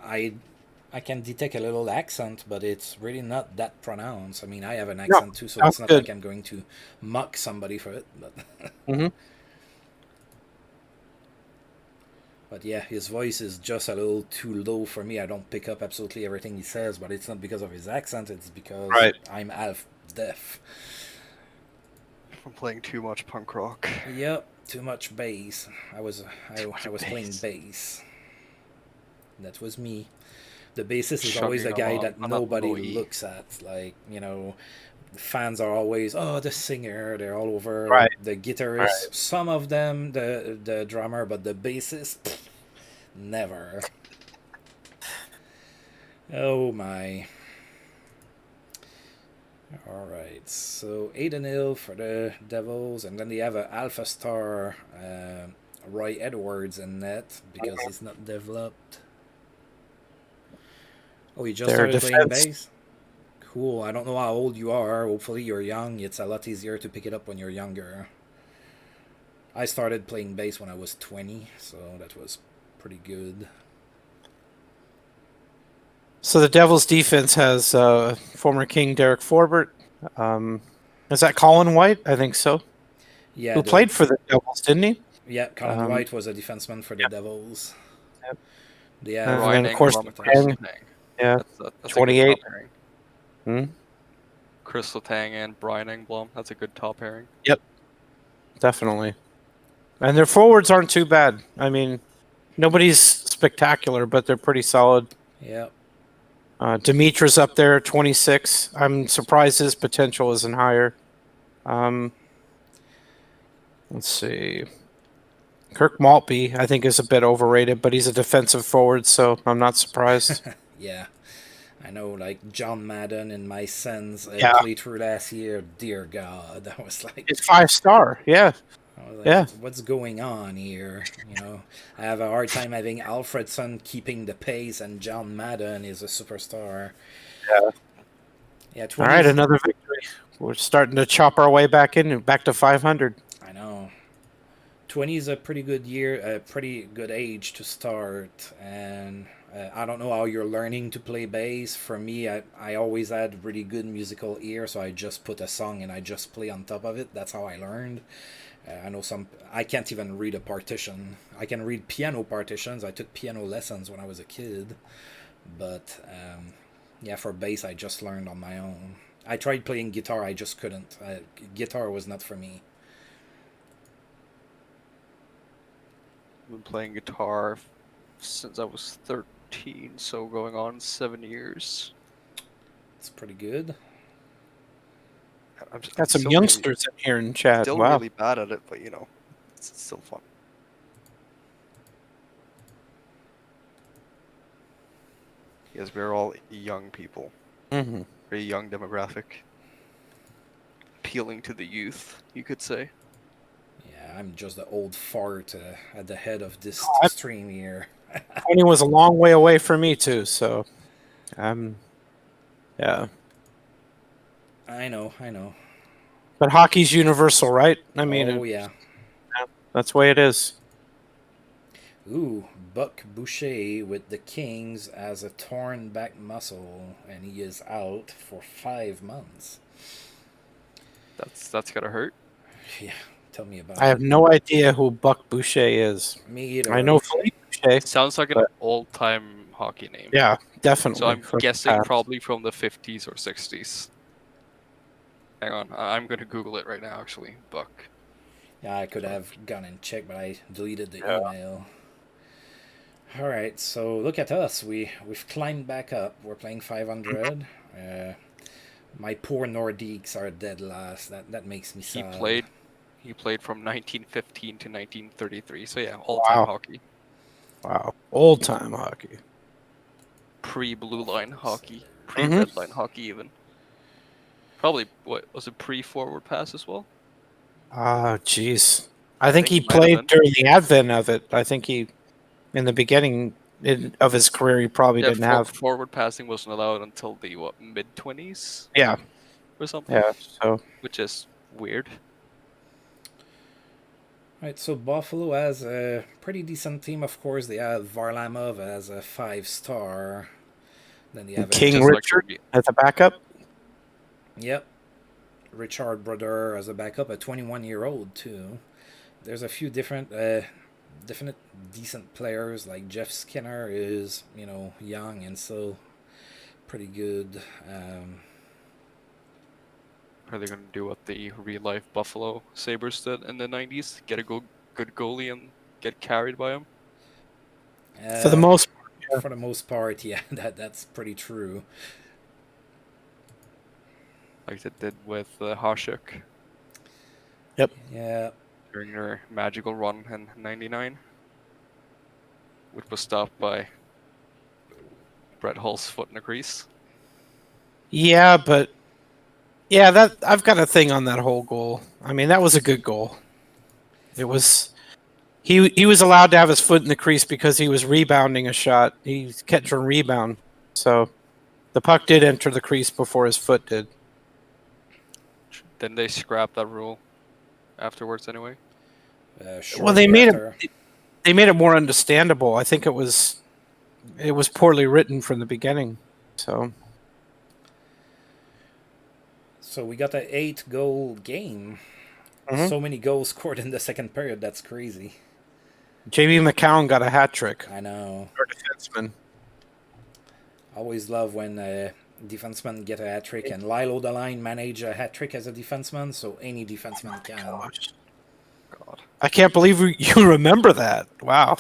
I can detect a little accent, but it's really not that pronounced. I mean, I have an accent too, so it's not like I'm going to mock somebody for it. But But yeah, his voice is just a little too low for me. I don't pick up absolutely everything he says, but it's not because of his accent. It's because I'm half deaf. I'm playing too much punk rock. Yep, too much bass. I was playing bass. That was me. The bassist is always the guy that nobody looks at. Like, you know, fans are always, the singer, they're all over. Right. The guitarist, some of them, the drummer, but the bassist, never. Oh my. Alright, so 8-0 for the Devils, and then they have an alpha star, Roy Edwards in net, because he's not developed. Oh, you just started playing bass? Cool. I don't know how old you are. Hopefully you're young. It's a lot easier to pick it up when you're younger. I started playing bass when I was 20, so that was pretty good. So the Devils' defense has 4 former King Derek Forbert. Is that Colin White? I think so. Yeah, Who played for the Devils, didn't he? Yeah, Colin Um, White was a defenseman for the Devils. Yep. They have And then, of course, Engblom and Chris Tang. Letang. Yeah, That's a good 28. top pairing. Hmm? Chris Letang and Brian Engblom. That's a good top pairing. Yep, definitely. And their forwards aren't too bad. I mean, nobody's spectacular, but they're pretty solid. Yeah. Dimitra's up there, 26. I'm surprised his potential isn't higher. Let's see. Kirk Maltby, I think, is a bit overrated, but he's a defensive forward, so I'm not surprised. Yeah. I know, like John Madden in my sons Yeah. played through last year. Dear God, that was like It's 5-star, yeah. I was like, Yeah. what's going on here? You know, I have a hard time having Alfredson keeping the pace, and John Madden is a superstar. Yeah. Yeah. 20s, All right, another victory. We're starting to chop our way back to 500. I know. 20 is a pretty good year, a pretty good age to start, and I don't know how you're learning to play bass. For me, I always had really good musical ear, so I just put a song and I just play on top of it. That's how I learned. I know I can't even read a partition. I can read piano partitions. I took piano lessons when I was a kid, but yeah, for bass I just learned on my own. I tried playing guitar, I just couldn't. Guitar was not for me. I've been playing guitar since I was 13, so going on 7 years. It's pretty good. Got some youngsters in here in chat. Still Wow. really bad at it, but you know, it's still fun. Yes, we're all young people. Mm-hmm. Very young demographic. Appealing to the youth, you could say. Yeah, I'm just the old fart at the head of this stream here. 20 was a long way away for me too, so yeah. I know. But hockey's universal, right? I mean, Oh, yeah. that's the way it is. Ooh, Buck Boucher with the Kings as a torn back muscle, and he is out for 5 months. That's gotta hurt. Yeah, tell me about I have it. no idea who Buck Boucher is. Me either. I know Philippe Boucher. It sounds like an old-time hockey name. Yeah, definitely. So I'm from guessing the past. probably from the 50s or 60s. Hang on, I'm gonna Google it right now. Actually, Buck. Yeah, I could have gone and checked, but I deleted the email. All right, so look at us. We've climbed back up. We're playing 500. My poor Nordiques are dead last. That makes me sad. He played from 1915 to 1933. So yeah, all-time hockey. Wow, old time hockey. Pre-blue line hockey, pre-red line hockey even. Probably what was it pre-forward pass as well? Jeez. I think he he might have played been. during the advent of it. I think he, in the beginning of his career, he probably didn't have. Forward passing wasn't allowed until the mid-20s. Yeah. Or something. Yeah. So. Which is weird. Right, so Buffalo has a pretty decent team. Of course, they have Varlamov as a 5-star. Then they have King just Richard as a backup. Yep. Richard Brodeur as a backup, a 21-year-old too. There's a few different decent players, like Jeff Skinner is, young and still pretty good. Are they going to do what the real-life Buffalo Sabres did in the 90s? Get a good goalie and get carried by him? For the most part, yeah. For the most part, yeah, that's pretty true. Like they did with Hasek. Yep. Yeah. During their magical run in '99, which was stopped by Brett Hull's foot in the crease. Yeah, but that I've got a thing on that whole goal. I mean, that was a good goal. It was. He was allowed to have his foot in the crease because he was rebounding a shot. He's catch and rebound, so the puck did enter the crease before his foot did. Then they scrapped that rule afterwards, anyway. Well, they made it more understandable. I think it was poorly written from the beginning. So So we got an 8-goal game. Mhm. So many goals scored in the second period. That's crazy. JB McCown got a hat trick. I know. Our defenseman. Always love when defensemen get a hat trick, and Lilo the Line manage a hat trick as a defenseman, so any defenseman can. Gosh. God. I can't believe you remember that. Wow.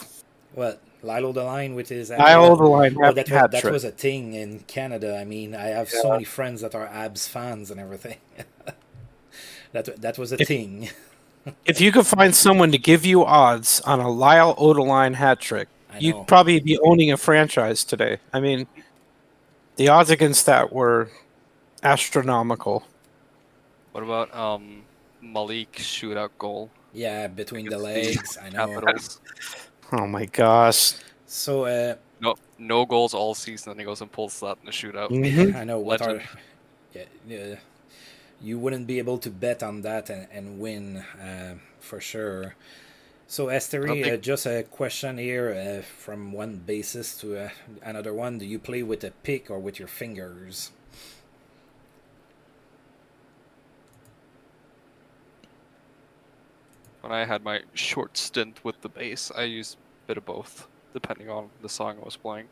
What? Lilo the Line with his Lyle the line Oh, that trick. was a thing in Canada. I mean, I have so many friends that are Abs fans and everything. that was a thing. If you could find someone to give you odds on a Lyle Odeline hat trick, I know. you'd probably be owning a franchise today. I mean, the odds against that were astronomical. What about Malik shootout goal? Yeah, between the against legs. I know. Capitals. Oh my gosh. So, No goals all season, and he goes and pulls that in the shootout. Mhm. I know what Legend. are. Yeah, you wouldn't be able to bet on that and win for sure. So, Esteri, just a question here from one basis to another one. Do you play with a pick or with your fingers? When I had my short stint with the bass, I used a bit of both, depending on the song I was playing.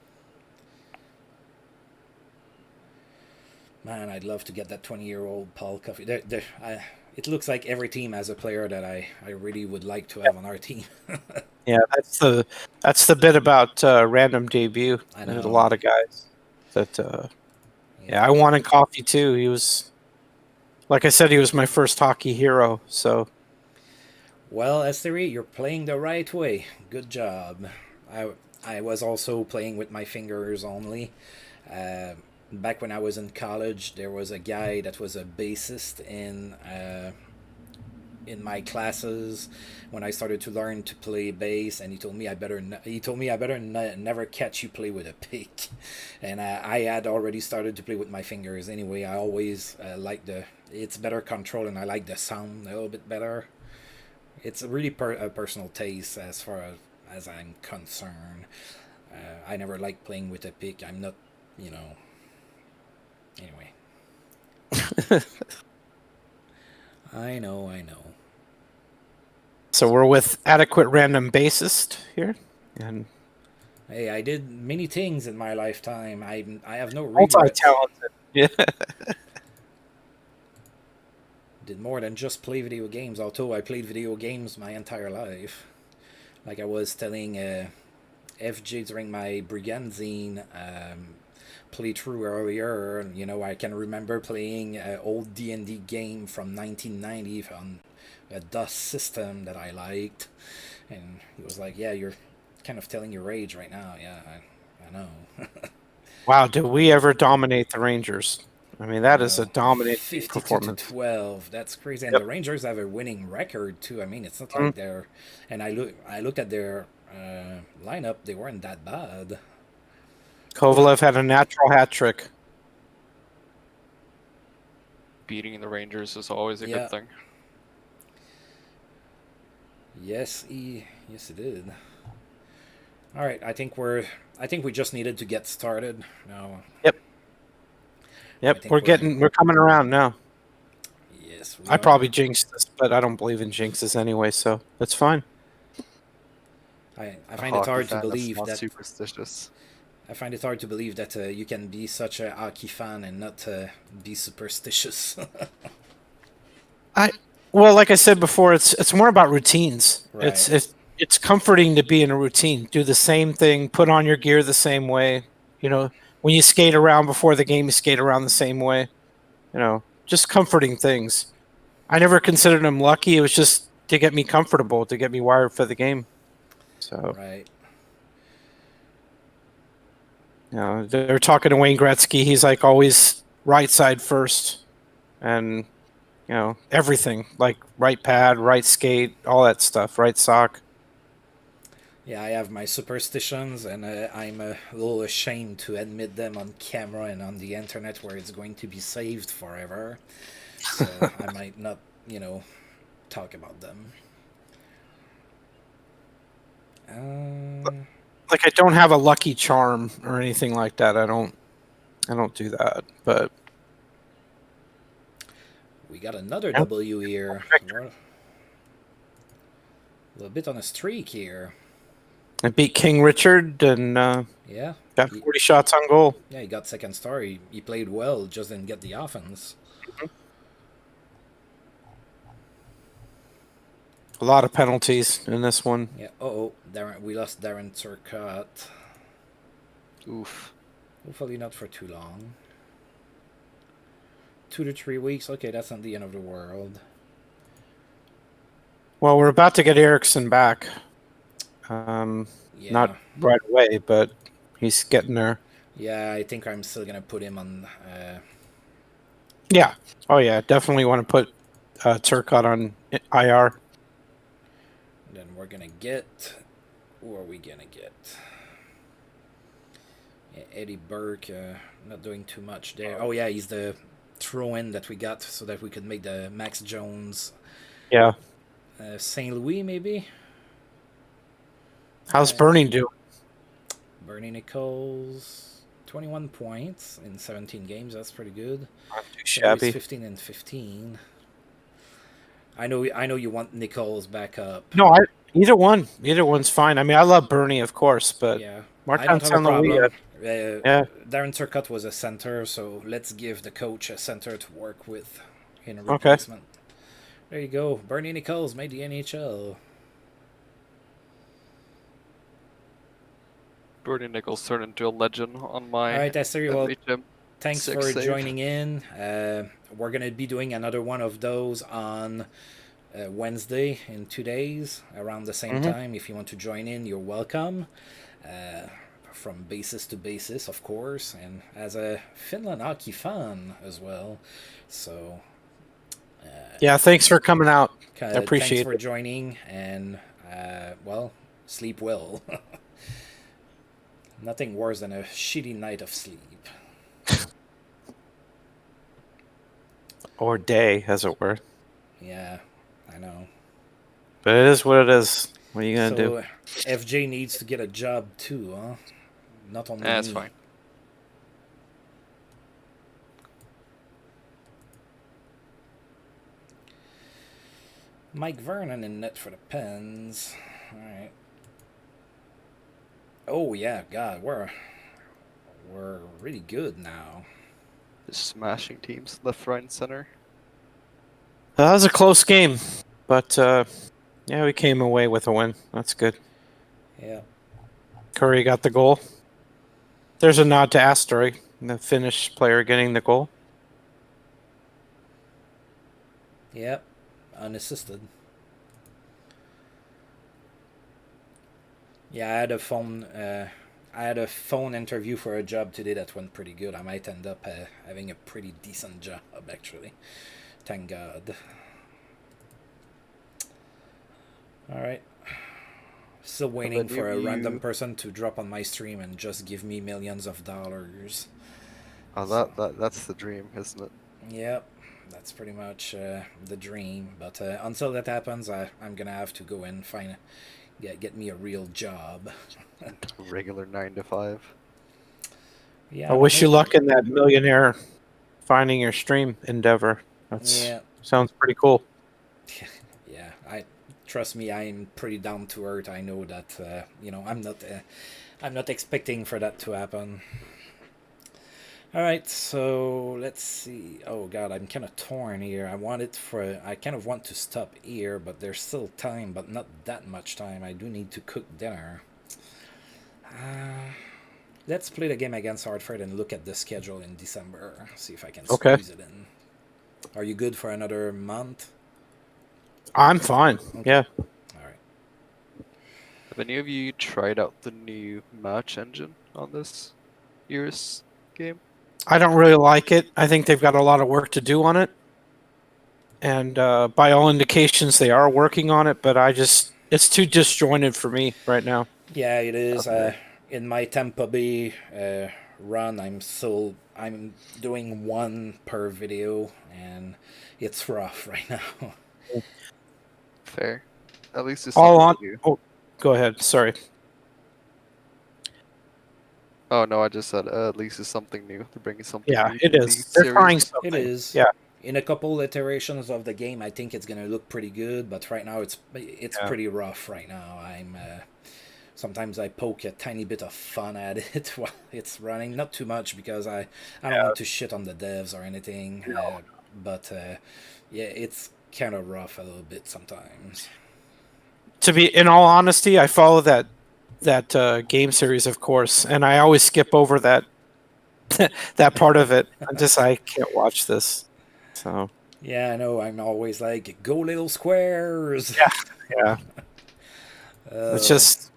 Man, I'd love to get that 20-year-old Paul Coffey. It looks like every team has a player that I really would like to have on our team. Yeah, that's the bit about random debut. I There's a know. lot of guys that. Yeah, I wanted Coffee too. He was, like I said, he was my first hockey hero. So. Well, Esteri, you're playing the right way. Good job. I was also playing with my fingers only. Back when I was in college, there was a guy that was a bassist in my classes when I started to learn to play bass, and he told me I better never catch you play with a pick. And I had already started to play with my fingers anyway. I always like it's better control, and I like the sound a little bit better. It's really a personal taste as far as I'm concerned. I never liked playing with a pick. I'm not, Anyway. I know. So we're with adequate random bassist here, and Hey, I did many things in my lifetime. I have no regrets. multi-talented. Yeah. Did more than just play video games, although I played video games my entire life. Like I was telling FJ during my Brigandine playthrough earlier, I can remember playing an old D&D game from 1990 on a DOS system that I liked. And he was like, yeah, you're kind of telling your age right now. Yeah, I know. Wow, did we ever dominate the Rangers? I mean, that is a dominating 52 performance. to 12. That's crazy. And Yep. the Rangers have a winning record too. I mean, it's not like they're. And I looked at their lineup. They weren't that bad. Kovalev had a natural hat trick. Beating the Rangers is always a good thing. Yes, it did. All right, I think we just needed to get started. No. Yep, we're coming around now. Yes, I probably jinxed this, but I don't believe in jinxes anyway, so that's fine. I find it hard to believe not that superstitious. I find it hard to believe that you can be such a hockey fan and not be superstitious. Well, like I said before, it's more about routines. Right. It's comforting to be in a routine. Do the same thing, put on your gear the same way. When you skate around before the game, you skate around the same way. Just comforting things. I never considered them lucky. It was just to get me comfortable, to get me wired for the game. So Right. they're talking to Wayne Gretzky. He's like always right side first, and everything like right pad, right skate, all that stuff, right sock. Yeah, I have my superstitions, and I'm a little ashamed to admit them on camera and on the internet where it's going to be saved forever. So I might not, talk about them. Like I don't have a lucky charm or anything like that. I don't do that. But got another Yep. W here. Victory. We're a little bit on a streak here. I beat King Richard and Yeah. got 40 shots on goal. Yeah, he got second star. He played well, just didn't get the offense. A lot of penalties in this one. Yeah. We lost Darren Turcotte. Oof. Hopefully not for too long. 2 to 3 weeks. Okay, that's not the end of the world. Well, we're about to get Eriksson back. Yeah. Not right away, but he's getting there. Yeah, I think I'm still gonna put him on. Yeah. Oh, yeah. Definitely want to put Turcotte on IR. Then we're gonna get. Who are we gonna get? Yeah, Eddie Burke. Not doing too much there. Oh yeah, he's the throw-in that we got so that we could make the Max Jones. Yeah. St. Louis maybe. How's Bernie doing? Bernie Nichols, 21 points in 17 games. That's pretty good. Not too So shabby. he's 15 and 15. I know you want Nichols back up. No, either one. Either one's fine. I mean, I love Bernie, of course, but Yeah, I Martin don't have a problem. Yeah. Darren Turcotte was a center, so let's give the coach a center to work with in a Okay. replacement. There you go. Bernie Nichols made the NHL. Bernie Nichols turned into a legend on my All right, Esther. Well, MHM. thanks Sick for save. joining in. We're going to be doing another one of those on Wednesday in 2 days around the same time. If you want to join in, you're welcome. From basis to basis, of course, and as a Finland hockey fan as well. So, Yeah, thanks for coming out. I thanks appreciate for it. joining, and well, sleep well. Nothing worse than a shitty night of sleep. Or day, as it were. Yeah, I know. But it is what it is. What are you going to do? FJ needs to get a job too, huh? Not only That's me. fine. Mike Vernon in net for the Pens. All right. Oh yeah, God, we're really good now. Just smashing teams left, right, and center. That was a close game, but yeah, we came away with a win. That's good. Yeah. Curry got the goal. There's a nod to Astory, the Finnish player getting the goal. Yep. Unassisted. Yeah, I had a phone interview for a job today that went pretty good. I might end up having a pretty decent job, actually. Thank God. All right. Still waiting for a random person to drop on my stream and just give me millions of dollars. Oh, that's the dream, isn't it? Yep, that's pretty much the dream. But until that happens, I'm gonna have to go and get me a real job. Regular 9 to 5. Yeah. I wish you luck in that millionaire finding your stream endeavor. Yeah. Sounds pretty cool. Yeah, trust me, I'm pretty down to earth. I know that I'm not expecting for that to happen. All right, so let's see. Oh God, I'm kind of torn here. I kind of want to stop here, but there's still time, but not that much time. I do need to cook dinner. Let's play the game against Hartford and look at the schedule in December. See if I can squeeze it in. Are you good for another month? I'm fine. Okay. Yeah. All right. Have any of you tried out the new match engine on this year's game? I don't really like it. I think they've got a lot of work to do on it. And by all indications, they are working on it, but it's too disjointed for me right now. Yeah, it is. Okay. In my Tampa Bay run, I'm doing one per video, and it's rough right now. Fair. At least it's all on. Oh, go ahead. Sorry. Oh no, I just said at least it's something new. They're bringing something. Yeah, new it to is. the They're trying something. It is. Yeah. in a couple iterations of the game, I think it's gonna look pretty good. But right now, it's Yeah. pretty rough. Right now, I'm sometimes I poke a tiny bit of fun at it while it's running. Not too much because I don't want to shit on the devs or anything. But yeah, it's kind of rough a little bit sometimes. To be in all honesty, I follow that game series, of course, and I always skip over that that part of it. I can't watch this. So Yeah, I know. I'm always like, go little squares. yeah, yeah. It's Uh, just,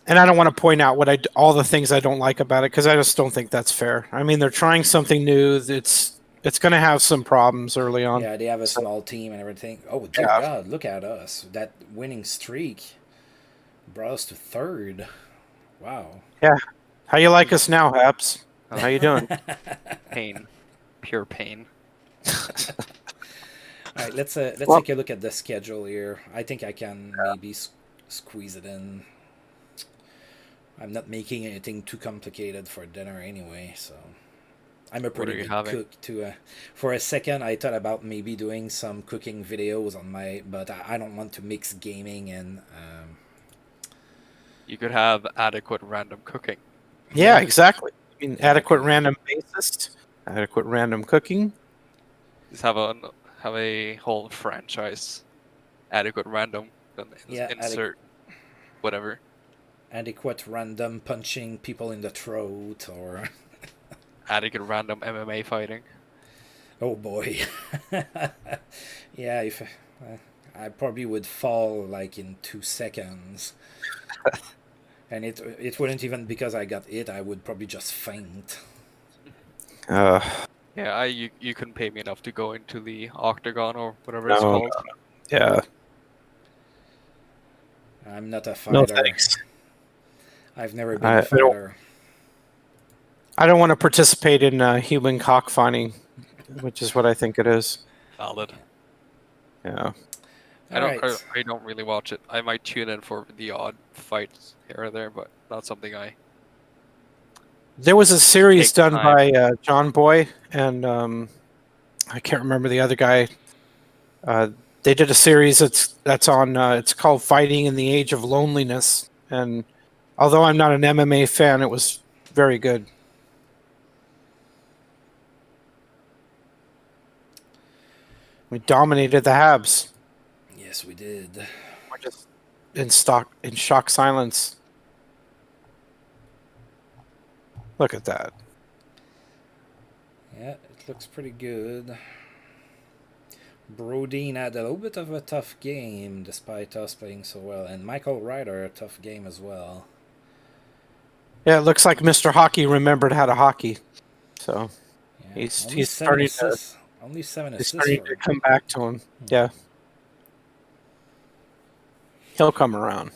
and I don't want to point out all the things I don't like about it because I just don't think that's fair. I mean, they're trying something new. It's going to have some problems early on. yeah, they have a So, small team and everything. Oh dear yeah, God, look at us! That winning streak brought us to third. Wow. yeah. How you like us now, Habs? How you doing? Pain, pure pain. All right, let's Well, take a look at the schedule here. I think I can maybe squeeze it in. I'm not making anything too complicated for dinner anyway, so I'm a What pretty are you good having? cook too. For a second, I thought about maybe doing some cooking videos on but I don't want to mix gaming and You could have adequate random cooking. yeah, exactly. I mean, adequate exactly. random basis, adequate random cooking. Just have a whole franchise. Adequate random. Then Yeah, insert whatever. adequate random punching people in the throat or Adequate random MMA fighting. oh boy. Yeah, if I probably would fall like in 2 seconds. And it wouldn't even because I got it. I would probably just faint. Uh, Yeah, you couldn't pay me enough to go into the octagon or whatever it's no, called. yeah, I'm not a no fighter. thanks. I've never been a I don't. fighter. I don't want to participate in human cockfighting, which is what I think it is. Valid. Yeah. All right. I don't really watch it. I might tune in for the odd fights here or there, but not something I There was a series take the done time. by John Boy and I can't remember the other guy. They did a series that's on. It's called "Fighting in the Age of Loneliness," and although I'm not an MMA fan, it was very good. We dominated the Habs. Yes, we did. We're just in shock silence. Look at that. Yeah, it looks pretty good. Brodeen had a little bit of a tough game despite us playing so well, and Michael Ryder a tough game as well. Yeah, it looks like Mr. Hockey remembered how to hockey. So Yeah, only he's seven starting to assists. Only seven he's assists starting for to him. come back to him. Yeah, he'll come around.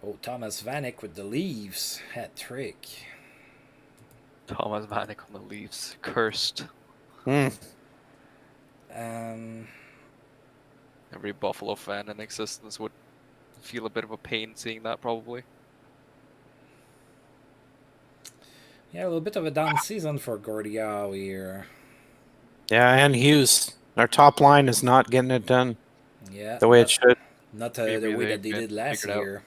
Oh, Thomas Vanek with the Leafs hat trick. Thomas Vanek on the Leafs. Cursed. Mm. Um, Every Buffalo fan in existence would feel a bit of a pain seeing that, probably. yeah, a little bit of a down season for Gordillo here. Yeah, and Hughes. Our top line is not getting it done Yeah, the way it should. not Maybe the way they that they get did last figured out. year.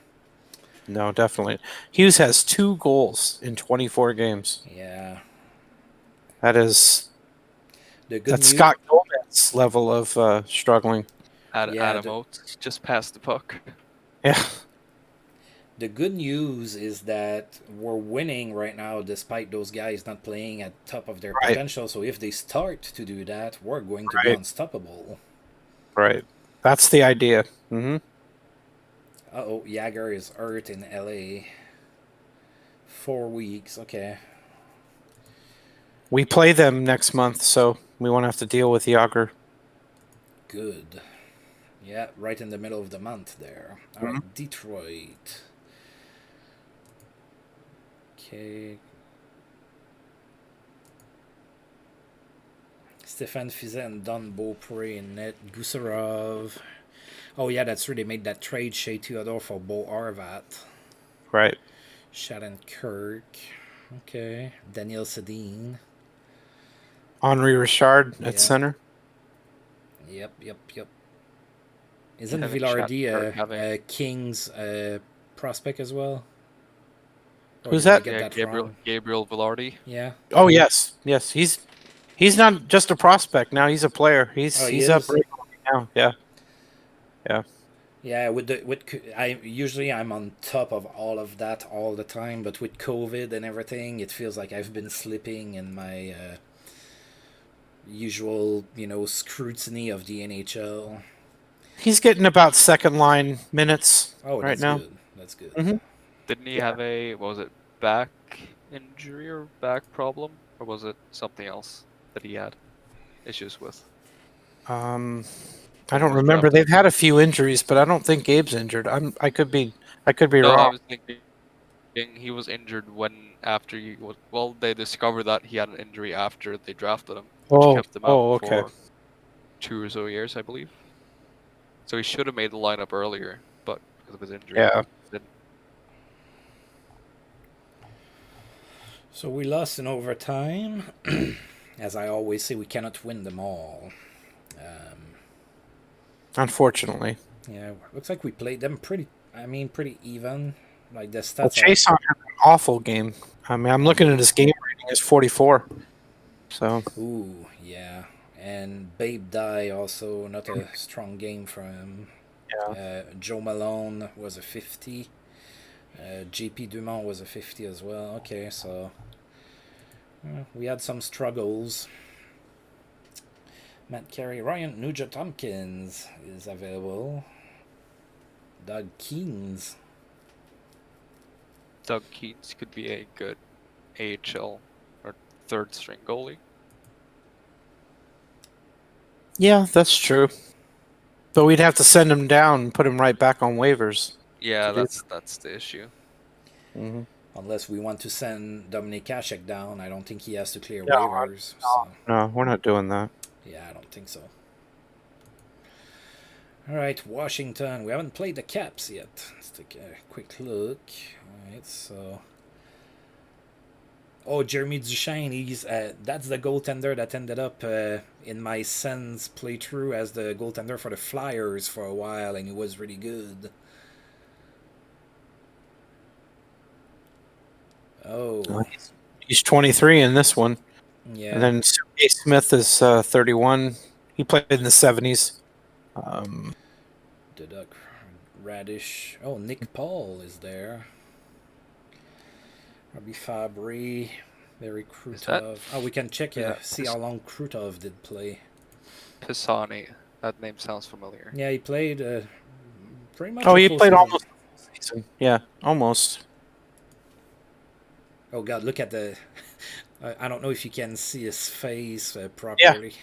No, definitely. Hughes has 2 goals in 24 games. Yeah. That's The good news. Scott Gomez level of struggling. Yeah, Adam Oates just passed the puck. Yeah, the good news is that we're winning right now despite those guys not playing at top of their right, potential. So if they start to do that, we're going to be right, unstoppable. right. That's the idea. Hmm. Uh-oh, Jagger is hurt in LA. 4 weeks, okay. We play them next month, so we won't have to deal with Yager. Good. Yeah, right in the middle of the month there. All Mhm. right, Detroit. Okay. Stefan Fizet and Don Beaupre in net. Gusarov. Oh yeah, that's true. They made that trade Shea Theodore for Bo Arvat. Right. Shattenkirk. Okay. Daniel Sedin. Henri Richard at Yeah. center. Yep. Isn't Kevin Villardy Shattenkirk having a Kings prospect as well? Or Who's did I that? get that Gabriel wrong? Villardi. Yeah. Oh yes. He's not just a prospect now. He's a player. Oh, he He's up is. right now. Yeah. Yeah, I'm on top of all of that all the time, but with COVID and everything, it feels like I've been slipping in my usual, scrutiny of the NHL. He's getting about second line minutes Oh, right that's now. good. That's good. hmm Didn't he Yeah. have a what was it, back injury or back problem, or was it something else that he had issues with? I When he don't was remember. drafted? They've had a few injuries, but I don't think Gabe's injured. I could be No, I wrong. was thinking he was injured when after they discovered that he had an injury after they drafted him, which kept him out Okay. for 2 or so years, I believe. So he should have made the lineup earlier, but because of his injury, Yeah. didn't. So we lost in overtime. As I always say, we cannot win them all. Unfortunately. Yeah, looks like we played them pretty even. Like the Well, stats are. Chase had an awful game. I mean, I'm looking at his game rating is 44. So Ooh, yeah. And Babe Die also not a strong game for him. yeah. Joe Malone was a 50. JP Dumont was a 50 as well. Okay, so we had some struggles. Matt Carey, Ryan Nugent Tompkins is available. Doug Keens. Doug Keats could be a good AHL or third string goalie. Yeah, that's true. But we'd have to send him down and put him right back on waivers. Yeah, To do that's the issue. hmm Unless we want to send Dominic Hasek down, I don't think he has to clear No, waivers. So No, we're not doing that. yeah, I don't think so. All right, Washington. We haven't played the Caps yet. Let's take a quick look. All right, so. Oh, Jeremy Duchesne. That's the goaltender that ended up in my Sens playthrough as the goaltender for the Flyers for a while, and he was really good. Oh, He's 23 in this one. yeah. And then A. Smith is 31. He played in the 70s. The Duck Radish. Oh, Nick Paul is there. Robbie Fabry. Barry Krutov. Oh, we can check, see how long Krutov did play. Pisani. That name sounds familiar. Yeah, he played pretty much. Oh, a he full played season. almost the season. Yeah, almost. Oh God, look at the. I don't know if you can see his face properly.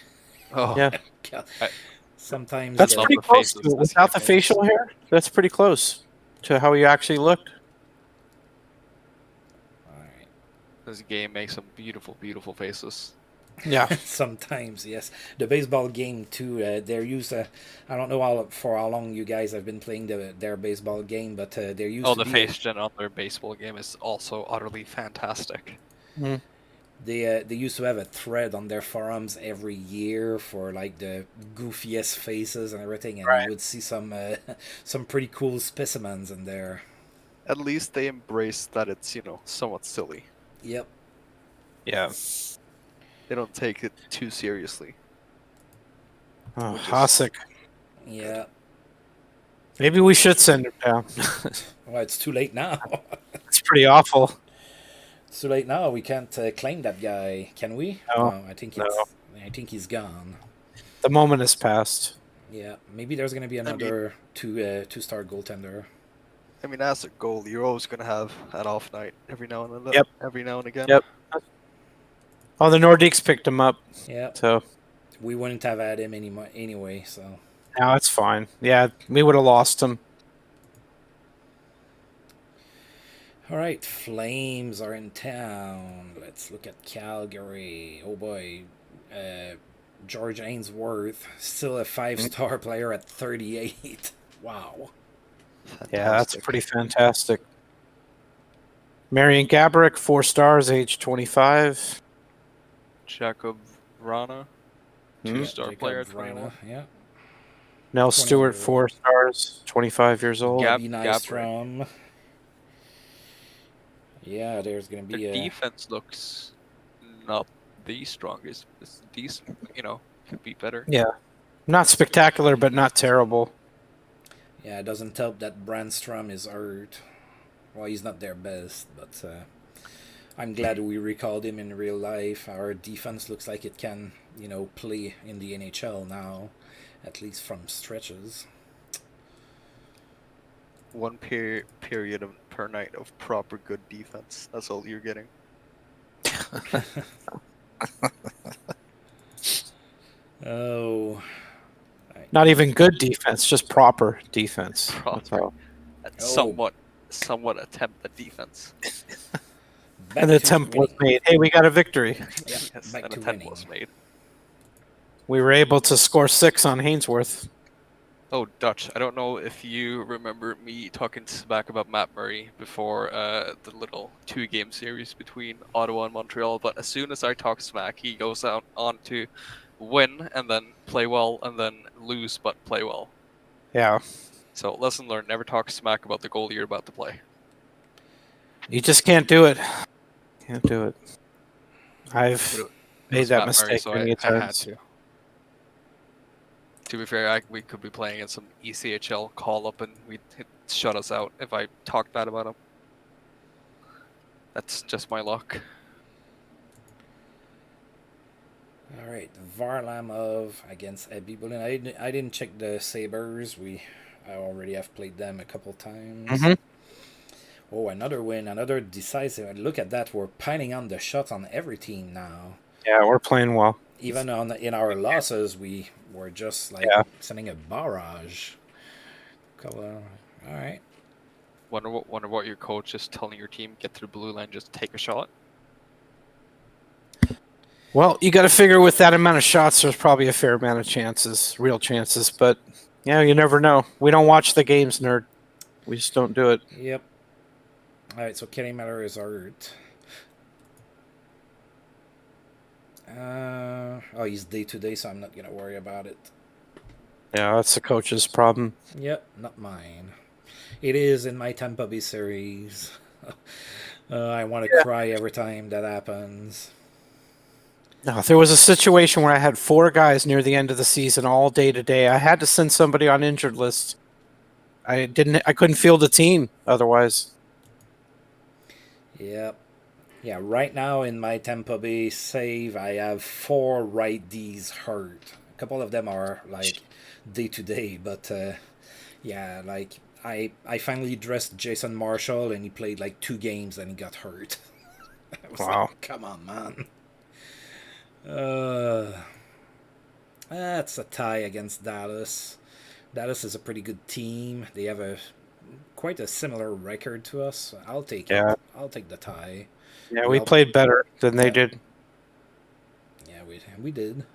Oh, Yeah. God. I- Sometimes That's love pretty the close faces to it. this Without the game makes. facial hair, that's pretty close to how he actually looked. All right. This game makes some beautiful, beautiful faces. Yeah. Sometimes, yes. The baseball game too. They're used. I don't know how long you guys have been playing their baseball game, but they're used. Oh, to the face gen on their baseball game is also utterly fantastic. Mhm. They used to have a thread on their forums every year for like the goofiest faces and everything, and Right. you would see some some pretty cool specimens in there. At least they embrace that it's, somewhat silly. Yep. Yeah. They don't take it too seriously. Oh, Which is- Hasek. Yeah. Maybe we should send him down. Well, it's too late now. It's pretty awful. It's too late now. We can't claim that guy, can we? No. I think No. I think he's gone. The moment has passed. Yeah, maybe there's gonna be another two-star goaltender. I mean, as a goal, you're always going to have an off night every now and then. Yep. Every now and again. Yep. Oh, the Nordiques picked him up. Yeah, So we wouldn't have had him anyway. So now it's fine. Yeah, we would have lost him. all right, Flames are in town. Let's look at Calgary. Oh boy, George Ainsworth still a 5-star player at 38. Wow. Yeah, that's pretty fantastic. Marian Gaborik, 4 stars, age 25. Jacob Rana, Hmm. two-star Jacob player, Vrana, 21. yeah. Nell 20 Stewart, years old. 4 stars, 25 years old. Gab- Bobby Gabrick. Nystrom. Yeah, there's gonna Their be a. defense looks not the strongest. It's decent, could be better. Yeah. Not spectacular, but not terrible. Yeah, it doesn't help that Brandstrom is hurt. Well, he's not their best, but I'm glad we recalled him in real life. Our defense looks like it can, play in the NHL now, at least from stretches. One period per night of proper good defense. That's all you're getting. Oh. Not even good defense, just proper defense. Proper. That's all. That's somewhat attempt at defense. Back And the to attempt was winning. made. Hey, we got a victory. Yeah, Yes, back an to attempt winning. was made. We were able to score 6 on Hainsworth. Oh, Dutch, I don't know if you remember me talking smack about Matt Murray before the little 2-game series between Ottawa and Montreal, but as soon as I talk smack, he goes on to win and then play well and then lose but play well. Yeah. So lesson learned, never talk smack about the goal you're about to play. You just can't do it. Can't do it. I've But it made was that Matt Murray, mistake so many I had times. to. To be fair, we could be playing in some ECHL call-up and he'd shut us out if I talked bad about him. That's just my luck. All right, Varlamov against Abby Bullen. I didn't check the Sabres. I already have played them a couple times. Mhm. Oh, another win, another decisive. Look at that. We're piling on the shots on every team now. Yeah, we're playing well. Even in our losses, we were just like sending a barrage. All right. Wonder what your coach is telling your team, get to the blue line, just take a shot. Well, you got to figure with that amount of shots, there's probably a fair amount of chances, real chances. But, you never know. We don't watch the games, nerd. We just don't do it. Yep. All right, so Kenny Miller is hurt. He's day-to-day, so I'm not going to worry about it. Yeah, that's the coach's problem. Yep, not mine. It is in my Tampa Bay series. I want to cry every time that happens. No, there was a situation where I had 4 guys near the end of the season, all day to day. I had to send somebody on injured list. I couldn't field a team otherwise. Yep. Yeah, right now in my Tampa Bay save, I have 4 right Ds hurt. A couple of them are like day to day, but yeah, like I finally dressed Jason Marshall and he played like 2 games and he got hurt. I was Wow. like, come on, man. That's a tie against Dallas. Dallas is a pretty good team. They have quite a similar record to us. I'll take it. I'll take the tie. Yeah, we played better than they Yeah. did. Yeah, we did.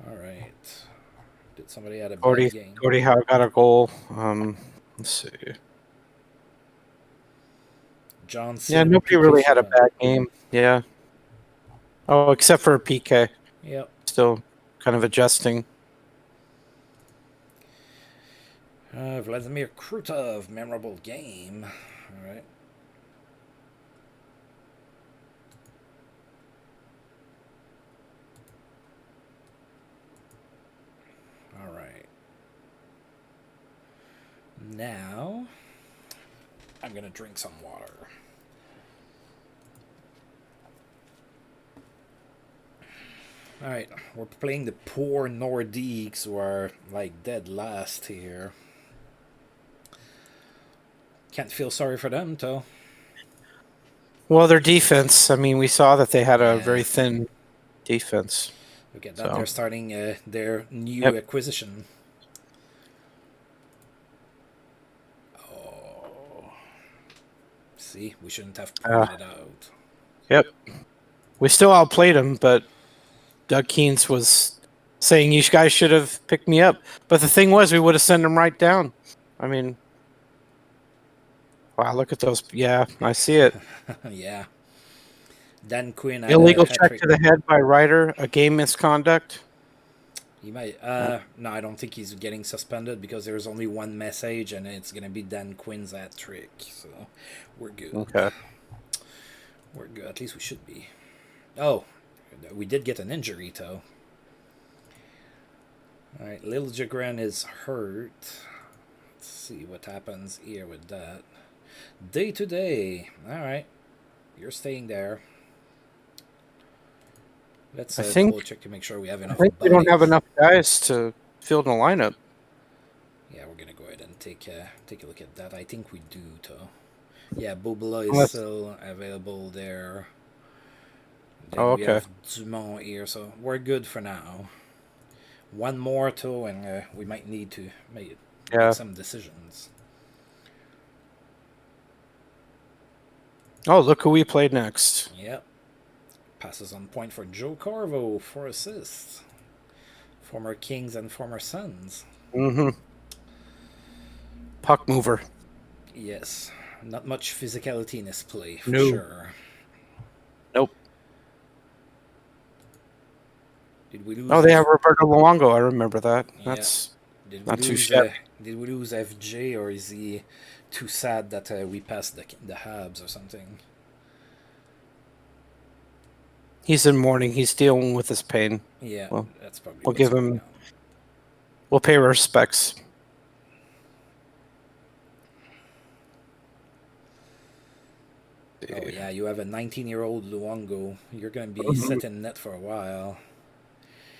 All right. Did somebody had a bad game? Gordie Howe got a goal. Let's see. Johnson. Yeah, nobody really had a Subban. bad game. Yeah. Oh, except for PK. Yep. Still kind of adjusting. Vladimir Krutov, memorable game. All right. All right. Now, I'm going to drink some water. All right, we're playing the poor Nordiques who are like dead last here. Can't feel sorry for them, though. Well, their defense. I mean, we saw that they had a very thin defense. Look at that. So. They're starting their new acquisition. Oh. See, we shouldn't have pointed it out. Yep. We still outplayed them, but Doug Keynes was saying, you guys should have picked me up. But the thing was, we would have sent them right down. I mean, Wow, look at those. Yeah, I see it. Yeah. Dan Quinn had a Illegal hat check trick. to the head by Ryder, a game misconduct. He might. No, I don't think he's getting suspended because there's only one message, and it's gonna be Dan Quinn's hat trick. So we're good. Okay. We're good. At least we should be. Oh, we did get an injury though. All right, Lil Jagren is hurt. Let's see what happens here with that. Day to day. All right, you're staying there. Let's double check to make sure we have I enough. think we don't have bodies. enough guys to field a lineup. Yeah, we're gonna go ahead and take a look at that. I think we do, though. Yeah, Bobula is Unless- still available there. Then Oh, we okay. have Dumont here, so we're good for now. One more, too, and we might need to make some decisions. Oh, look who we played next. Yep. Passes on point for Joe Corvo for assists. Former Kings and former Suns. Mm-hmm. Puck mover. Yes. Not much physicality in this play, for No. sure. Nope. Did we lose? Oh, they have Roberto Luongo. I remember that. That's not too shabby. Did we lose FJ, or is he too sad that we passed the Habs or something? He's in mourning. He's dealing with his pain. Yeah, Well, that's probably. we'll what's give going him- on. We'll pay respects. Oh yeah, you have a 19-year-old Luongo. You're going to be sitting net for a while.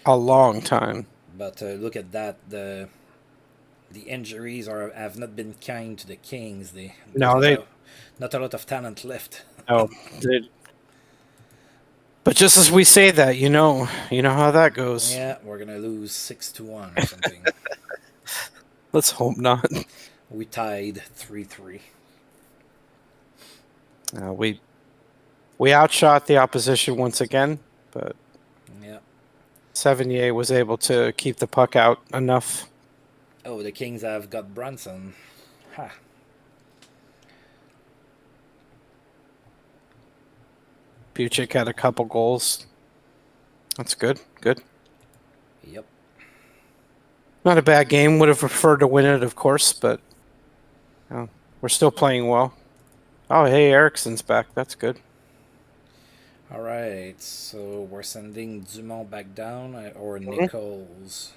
A long time. But look at that. The injuries have not been kind to the Kings. Not a lot of talent left. No. But just as we say that, you know how that goes. Yeah, we're gonna lose 6-1 or something. Let's hope not. We tied 3-3. We outshot the opposition once again, but Yeah. Sevigny was able to keep the puck out enough. Oh, the Kings have got Brunson. Ha. Buchik had a couple goals. That's good. Good. Yep. Not a bad game. Would have preferred to win it, of course, but we're still playing well. Oh, hey, Ericsson's back. That's good. All right. So we're sending Dumont back down or Nichols.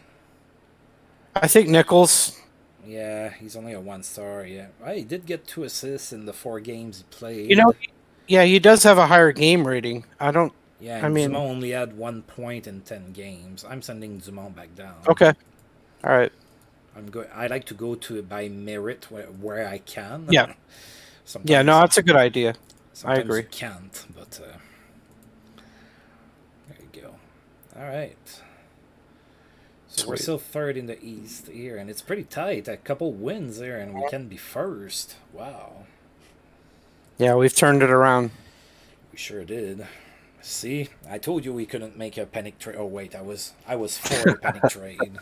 I think Nichols. Yeah, he's only a 1-star. Yeah, he did get 2 assists in the 4 games he played. You know, yeah, he does have a higher game rating. I don't. Yeah, and Dumont only had 1 point in 10 games. I'm sending Dumont back down. Okay. All right. I like to go to by merit where I can. Yeah. Sometimes, Yeah, no, that's a good idea. sometimes I agree. You can't, but there you go. All right. So we're Sweet. still third in the East here, and it's pretty tight. A couple wins there, and we can be first. Wow. Yeah, we've turned it around. We sure did. See, I told you we couldn't make a panic trade. Oh wait, I was for a panic trade.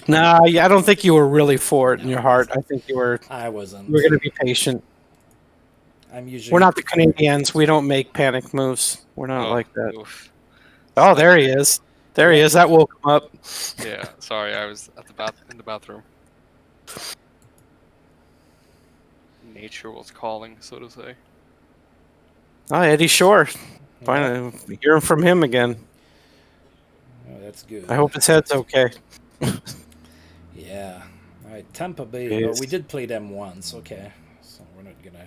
Nah, I don't think you were really for it in your heart. I think you were. I wasn't. We're going to be patient. I'm usually. We're not the Canadians. We don't make panic moves. We're not like that. Oof. Oh, there he is. There he is. That woke him up. Yeah, sorry, I was at in the bathroom. Nature was calling, so to say. Oh, Eddie Shore. Finally, hearing from him again. Oh, that's good. I hope his head's okay. Yeah. All right, Tampa Bay. Oh, we did play them once. Okay, so we're not gonna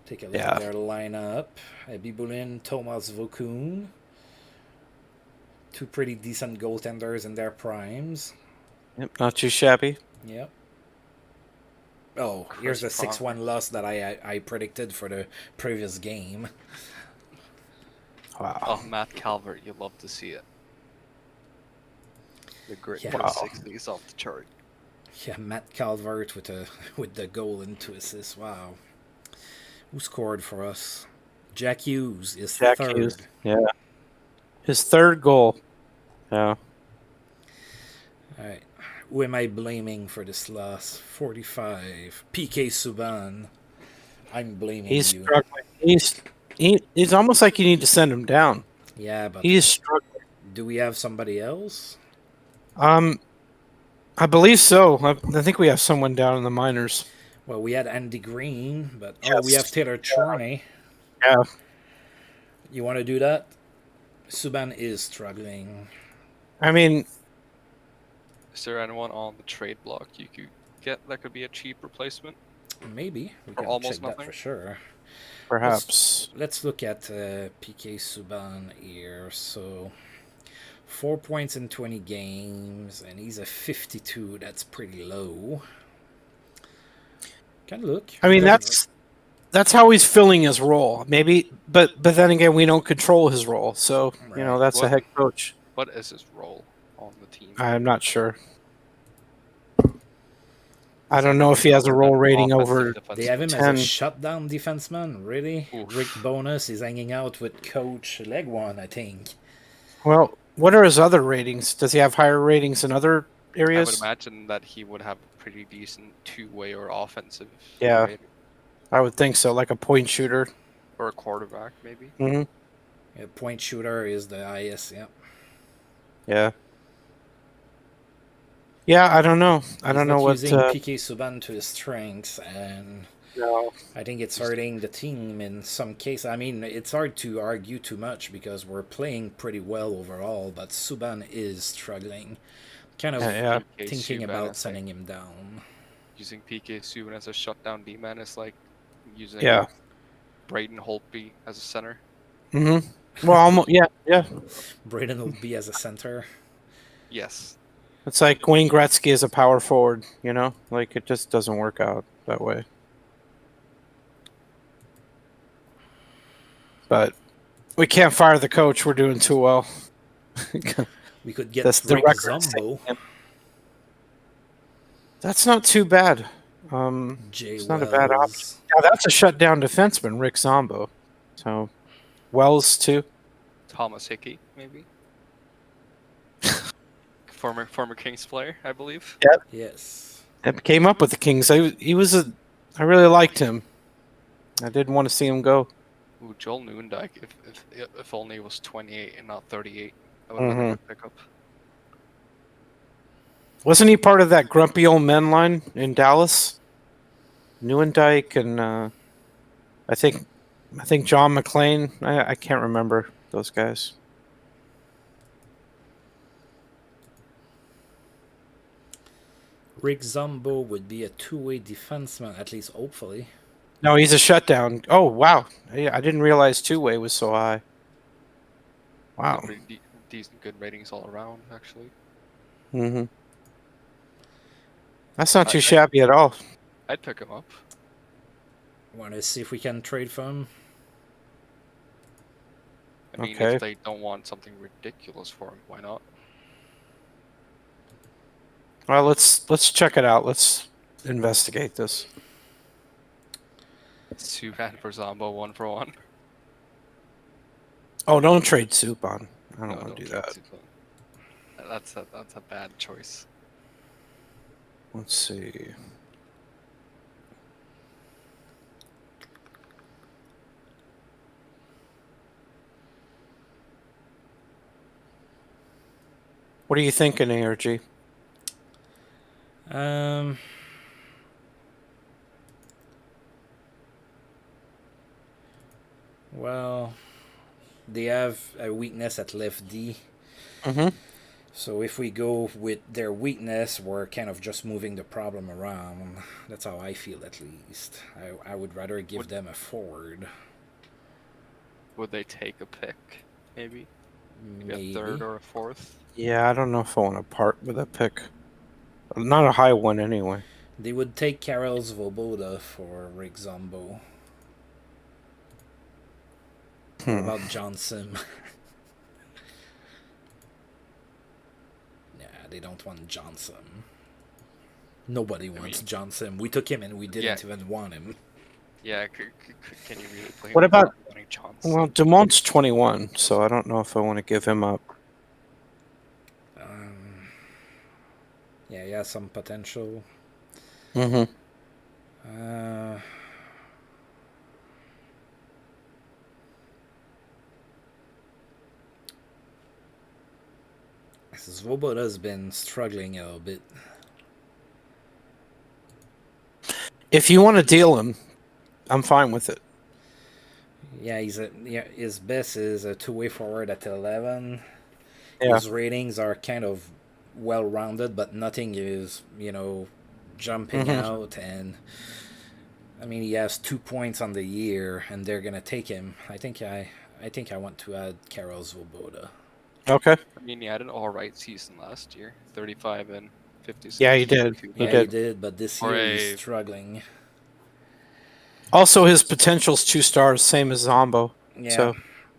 take a look at their lineup. Bibulin, Thomas Vokun. 2 pretty decent goaltenders in their primes. Yep, not too shabby. Yep. Oh, here's the 6-1 loss that I predicted for the previous game. Wow. Oh, Matt Calvert, you love to see it. The grit Yeah. for Wow. the 60s off the chart. Yeah, Matt Calvert with the goal and 2 assists. Wow. Who scored for us? Jack Hughes is Jack third. Hughes. Yeah. His third goal. Yeah. All right. Who am I blaming for this loss? 45. PK Subban. I'm blaming He's you. struggling. He's almost like you need to send him down. Yeah, but He's struggling. do we have somebody else? I believe so. I think we have someone down in the minors. Well, we had Andy Green, but we have Yes. Taylor Chorney. Yeah. You want to do that? Subban is struggling. I mean, Is there anyone on the trade block you could get that could be a cheap replacement? Maybe we For can almost check that nothing? for sure. perhaps. Let's look at PK Subban here. So 4 points in 20 games, and he's a 52. That's pretty low. Can look. I mean, Doesn't- that's how he's filling his role. Maybe, but then again, we don't control his role. So Right. that's a What- head coach. What is his role on the team? I'm not sure. I don't know if he has a role rating over. They have him 10. as a shutdown defenseman. Really? Oof. Rick Bonus is hanging out with Coach Legwan, I think. Well, what are his other ratings? Does he have higher ratings in other I would areas? imagine that he would have a pretty decent two-way or offensive Yeah. rating. I would think so, like a point shooter. Or a quarterback, maybe. Hmm. Yeah, point shooter is the highest. Yeah. Yeah. Yeah, I don't know. I don't know what. Using PK Subban to his strengths, and No. I think it's hurting the team in some case. I mean, it's hard to argue too much because we're playing pretty well overall, but Subban is struggling. Kind of Yeah. PK thinking Subban about is sending him down. Using PK Subban as a shutdown D-man is like using Yeah. Braden Holtby as a center. Hmm. Well, almost. Yeah. Braden will be as a center. Yes. It's like Wayne Gretzky as a power forward. Like it just doesn't work out that way. But we can't fire the coach. We're doing too well. We could get That's the Rick record Zombo. That's not too bad. Jay It's Wells. not a bad option. Now that's a shutdown defenseman, Rick Zombo. So Wells too. Thomas Hickey, maybe. former Kings player, I believe. Yes. That came up with the Kings. I really liked him. I didn't want to see him go. Ooh, Joel Noondike, if only he was 28 and not 38, that would have been a good pickup. Wasn't he part of that grumpy old men line in Dallas? Newendike and I think John McClain. I can't remember those guys. Rick Zombo would be a two-way defenseman, at least hopefully. No, he's a shutdown. Oh wow, I didn't realize two-way was so high. Wow. Pretty decent, good ratings all around, actually. Mm-hmm. That's not too shabby at all. I'd pick him up. Want to see if we can trade for him? I mean, Okay. if they don't want something ridiculous for him, why not? Well, let's check it out. Let's investigate this. Subban for Zombo 1-for-1. Oh, don't trade Subban. I don't No, want to do trade that. Subban. That's a bad choice. Let's see. What are you thinking, ARG? Well, they have a weakness at left D. Mm-hmm. So if we go with their weakness, we're kind of just moving the problem around. That's how I feel, at least. I would rather give them a forward. Would they take a pick, maybe? Maybe. A third or a fourth? Yeah, I don't know if I want to part with a pick. Not a high one, anyway. They would take Karel Svoboda for Rick Zombo. What about John Sim? Nah, they don't want John Sim. Nobody wants John Sim. We took him and we didn't even want him. Yeah, can you really play him What about- without wanting Johnson? Well, Dumont's 21, so I don't know if I want to give him up. Yeah, he has some potential. Mm-hmm. Svoboda's been struggling a little bit. If you want to deal him, I'm fine with it. Yeah, his best is a two-way forward at 11. Yeah. His ratings are kind of well-rounded, but nothing is, jumping out. And I mean, he has 2 points on the year, and they're gonna take him. I think I want to add Karel Svoboda. Okay. I mean, he had an all-right season last year, 35 and 56. Yeah, he did. He did, but this Or year he's a- struggling. Also, his potential's 2 stars, same as Zombo. Yeah, So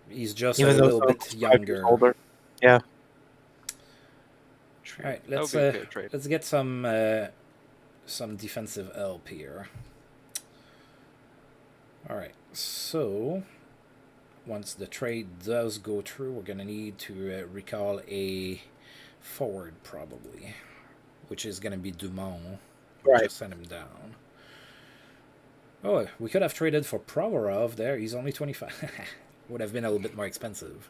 he's just even a though little Zombo's bit 5 years younger. older. Yeah. True. All right, That would be a fair trade. let's get some defensive help here. All right, so once the trade does go through, we're gonna need to recall a forward probably, which is gonna be Dumont. Right. Just send him down. Oh, we could have traded for Provorov there. He's only 25. Would have been a little bit more expensive.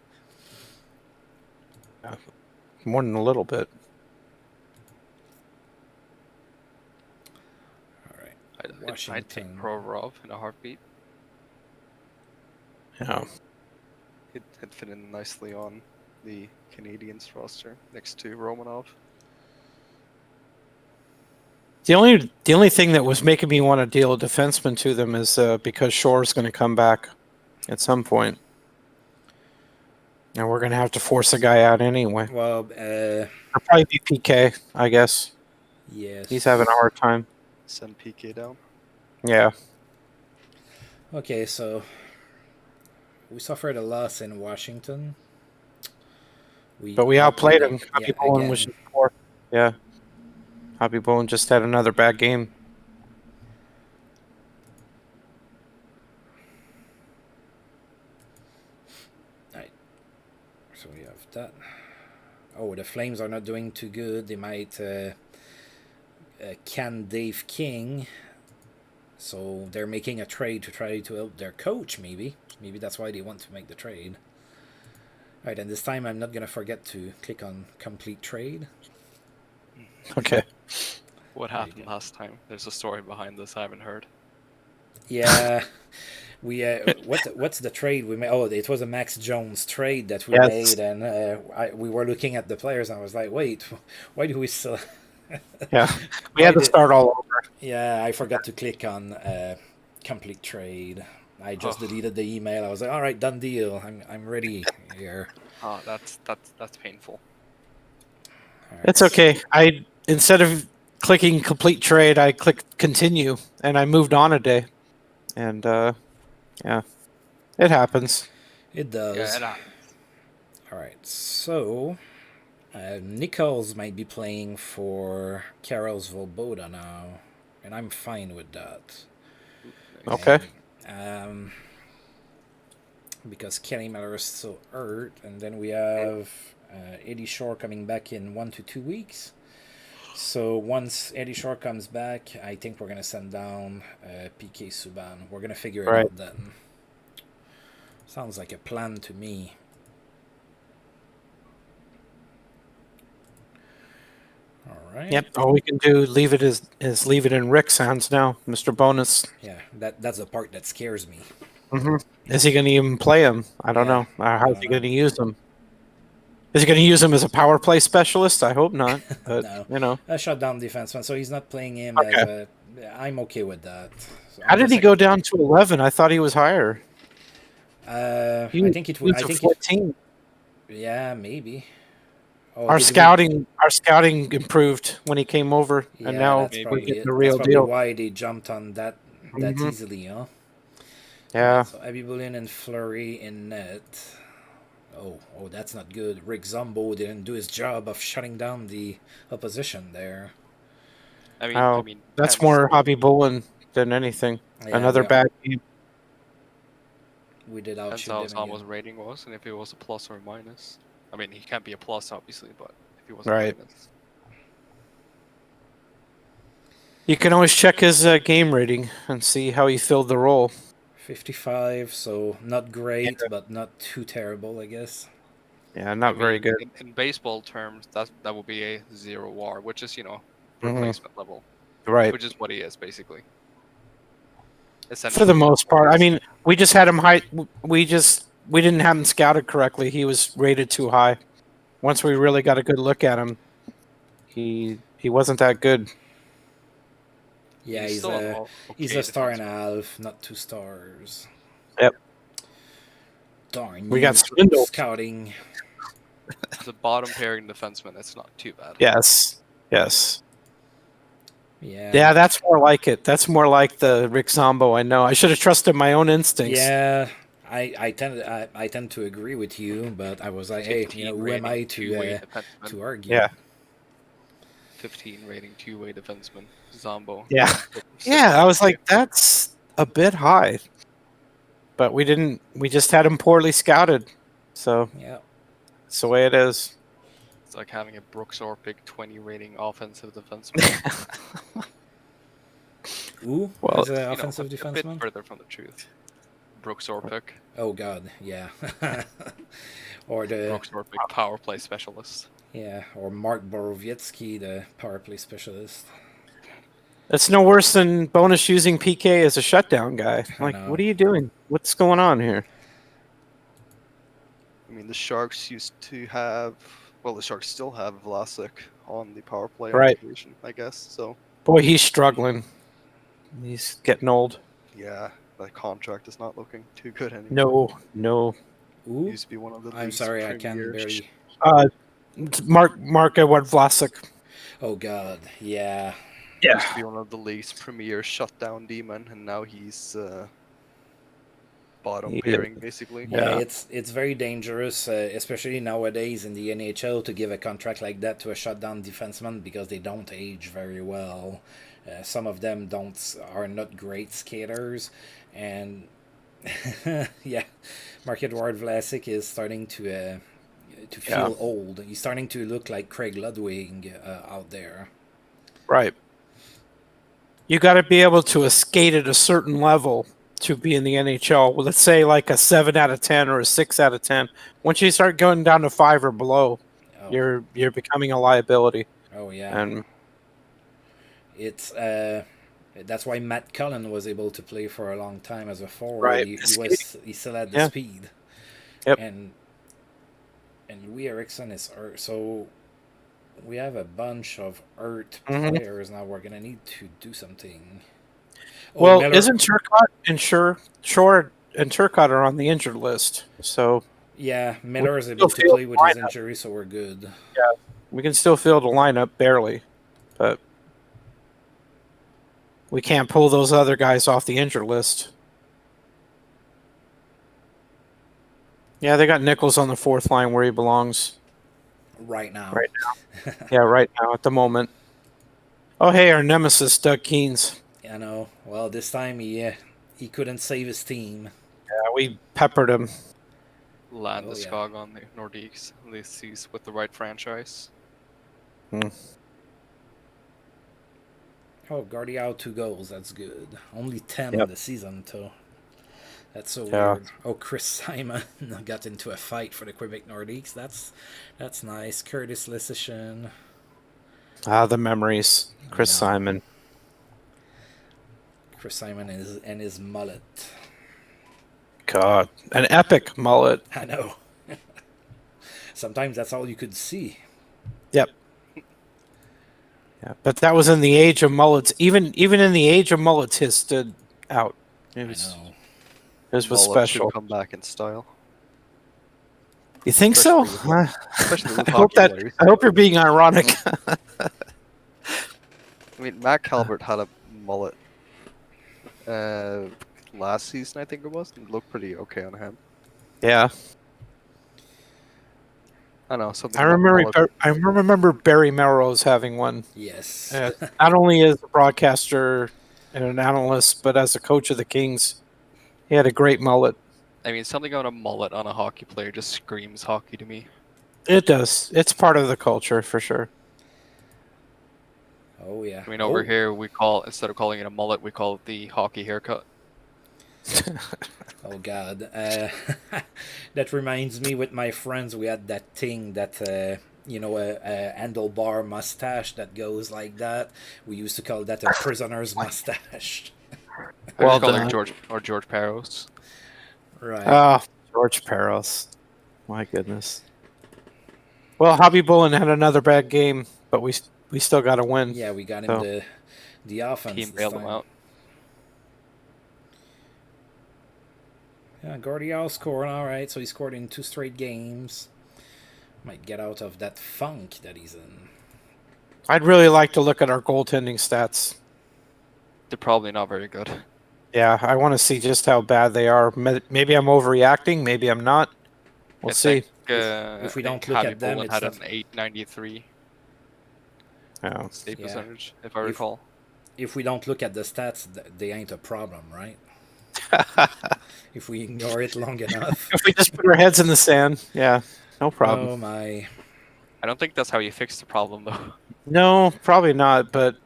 More than a little bit. All right. I'd take Washington. Provorov in a heartbeat. Yeah. He'd fit in nicely on the Canadiens roster next to Romanov. The only thing that was making me want to deal a defenseman to them is because Shore's going to come back at some point, and we're going to have to force a guy out anyway. Well, It'll probably be PK, I guess. yes. He's having a hard time. Send PK down. Yeah. Okay, so we suffered a loss in Washington. But we outplayed him. Yeah, Happy Bowen was just poor. Yeah. Happy Bowen just had another bad game. Right. So we have that. Oh, the Flames are not doing too good. They might can Dave King. So they're making a trade to try to help their coach, maybe. Maybe that's why they want to make the trade. All right, and this time I'm not going to forget to click on complete trade. Okay. What There you happened go. last time? There's a story behind this I haven't heard. Yeah. We what's the trade we made? Oh, it was a Max Jones trade that we Yes. made, and we were looking at the players, and I was like, wait, why do we still? Yeah. We had to start all over. Yeah, I forgot to click on complete trade. I just deleted the email. I was like, all right, done deal. I'm ready here. Oh, that's painful. All right. It's okay. Instead of clicking complete trade, I clicked continue, and I moved on a day. And yeah, it happens. It does. Yeah, it happens. All right, so Nichols might be playing for Karel Svoboda now, and I'm fine with that. Okay. And, because Kelly Miller is still hurt, and then we have Eddie Shore coming back in 1 to 2 weeks. So once Eddie Shore comes back, I think we're gonna send down PK Subban. We're gonna figure it out then. Sounds like a plan to me. All right. Yep. All we can do leave it leave it in Rick's hands now, Mr. Bonus. Yeah, that's the part that scares me. Is he going to even play him? I don't Yeah, know. How's he going to use him? Is he going to use him as a power play specialist? I hope not. But No. A shutdown defenseman, so he's not playing him Okay. as a. I'm okay with that. So How did he go down to 11? I thought he was higher. I think it He was would. I a think 14. yeah, maybe. Oh, Our did we- scouting improved when he came over, Yeah, and now that's we're probably getting it. the real That's probably deal. why they jumped on that Mhm. easily, huh? Yeah. So Abibulin and Fleury in net. Oh, that's not good. Rick Zombo didn't do his job of shutting down the opposition there. I mean, That's Pens- more Hobby Bowen than anything. Yeah, Another we- bad game. We did Depends outshoot how them Zombo's again. rating was, and if it was a plus or a minus. I mean, he can't be a plus, obviously, but if he was Right. a minus. You can always check his game rating and see how he filled the role. 55, so not great, but not too terrible, I guess. Yeah, not very good. In baseball terms, that would be a 0 WAR, which is Mhm. replacement level, Right. which is what he is basically. For Essentially, the most part. I always. mean, we just had him high. We didn't have him scouted correctly. He was rated too high. Once we really got a good look at him, he wasn't that good. Yeah, He's still an he's okay a star and a defenseman. half, not 2 stars. Yep. Darn We you, got swindled. scouting. As a bottom pairing defenseman, it's not too bad. Yes. Yes. Yeah. Yeah, that's more like it. That's more like the Rick Zombo. I know. I should have trusted my own instincts. Yeah, I tend to agree with you, but I was like, hey, 15 who am I rating two-way defenseman. to argue? Yeah. 15 rating two-way defenseman. Zombo. Yeah. Yeah, I was like, that's a bit high. But we didn't. We just had him poorly scouted. So Yeah. it's the way it is. It's like having a Brooks Orpik 20 rating offensive defenseman. Who Well, as an You know, offensive a bit defenseman? further from the truth. Brooks Orpik. Oh God, yeah. Or the Brooks Orpik power play specialist. yeah, or Mark Borowiecki, the power play specialist. It's no worse than Bonus using PK as a shutdown guy. I Like, know. what are you doing? What's going on here? I mean, the Sharks used to have, well, the Sharks still have Vlasic on the power play on Right. occasion, I guess. So, Boy, he's struggling. He's getting old. yeah, that contract is not looking too good anymore. No, no. Who? Used to be one of the I'm league's sorry, I can premier barely. Mark Edward Vlasic. Oh God, yeah. Used to be one of the league's premier shutdown demon, and now he's bottom Yeah. pairing basically. Yeah, Yeah. it's very dangerous, especially nowadays in the NHL, to give a contract like that to a shutdown defenseman because they don't age very well. Some of them are not great skaters, and yeah, Mark Edward Vlasic is starting to feel old. He's starting to look like Craig Ludwig out there. Right. You got to be able to skate at a certain level to be in the NHL. Well, let's say like a 7 out of 10 or a 6 out of 10. Once you start going down to 5 or below, Oh, you're becoming a liability. oh yeah. And It's that's why Matt Cullen was able to play for a long time as a forward. Right. He still had the Yeah. speed. Yep. And Louis Eriksson is hurt, so we have a bunch of hurt players now. We're gonna need to do something. Oh, well, Miller- isn't Turcotte and Shore and Turcotte are on the injured list, so Yeah, Miller is We able still to play feel with his fine. injury, so we're good. we can still field a lineup barely, but we can't pull those other guys off the injured list. Yeah, they got Nichols on the fourth line where he belongs. Right now. Right Yeah, right now at the moment. Oh, hey, our nemesis, Doug Keynes. I know. Well, this time he couldn't save his team. Yeah, we peppered him. Landeskog on the Nordiques. At least he's with the right franchise. Oh, Guardial 2 goals. That's good. Only 10 Yep. in the season, too. That's so Yeah. weird. Oh, Chris Simon got into a fight for the Quebec Nordiques. That's nice. Curtis Lissishin. Ah, the memories. Chris I know. Simon. Chris Simon and his mullet. God, an epic mullet. I know. Sometimes that's all you could see. Yep. Yeah, but that was in the age of mullets. Even in the age of mullets, his stood out. I know. His was Mullet should special. come back in style. You think so? Especially with- Especially with I hope hockey that. players. I hope you're being ironic. I mean, Matt Calvert had a mullet last season, I think it was. It looked pretty okay on him. Yeah, I know something. I about remember. mullet- I remember Barry Melrose having one. Yes. Not only as a broadcaster and an analyst, but as a coach of the Kings, he had a great mullet. I mean, something about a mullet on a hockey player just screams hockey to me. It does. It's part of the culture for sure. Oh, yeah. I mean, over Oh, here, instead of calling it a mullet, we call it the hockey haircut. Oh God, that reminds me. With my friends, we had that thing that a handlebar mustache that goes like that. We used to call that a prisoner's mustache. I Well just call her done. George Peros. Right. Ah, George Peros. My goodness. Well, Hobby Bullen had another bad game, but we still got to win. Yeah, we got him So. the offense Team this bailed them time. out. Yeah, Gordillo scored all right, so he scored in 2 straight games. Might get out of that funk that he's in. I'd really like to look at our goaltending stats. They're probably not very good. Yeah, I want to see just how bad they are. Maybe I'm overreacting. Maybe I'm not. We'll see. If we I think don't look Hobby at them, Bullen it's had an tough. 893 Yeah. save Yeah. percentage, if I If- recall. If we don't look at the stats, they ain't a problem, right? If we ignore it long enough. If we just put our heads in the sand, yeah, no problem. Oh my. I don't think that's how you fix the problem, though. No, probably not. But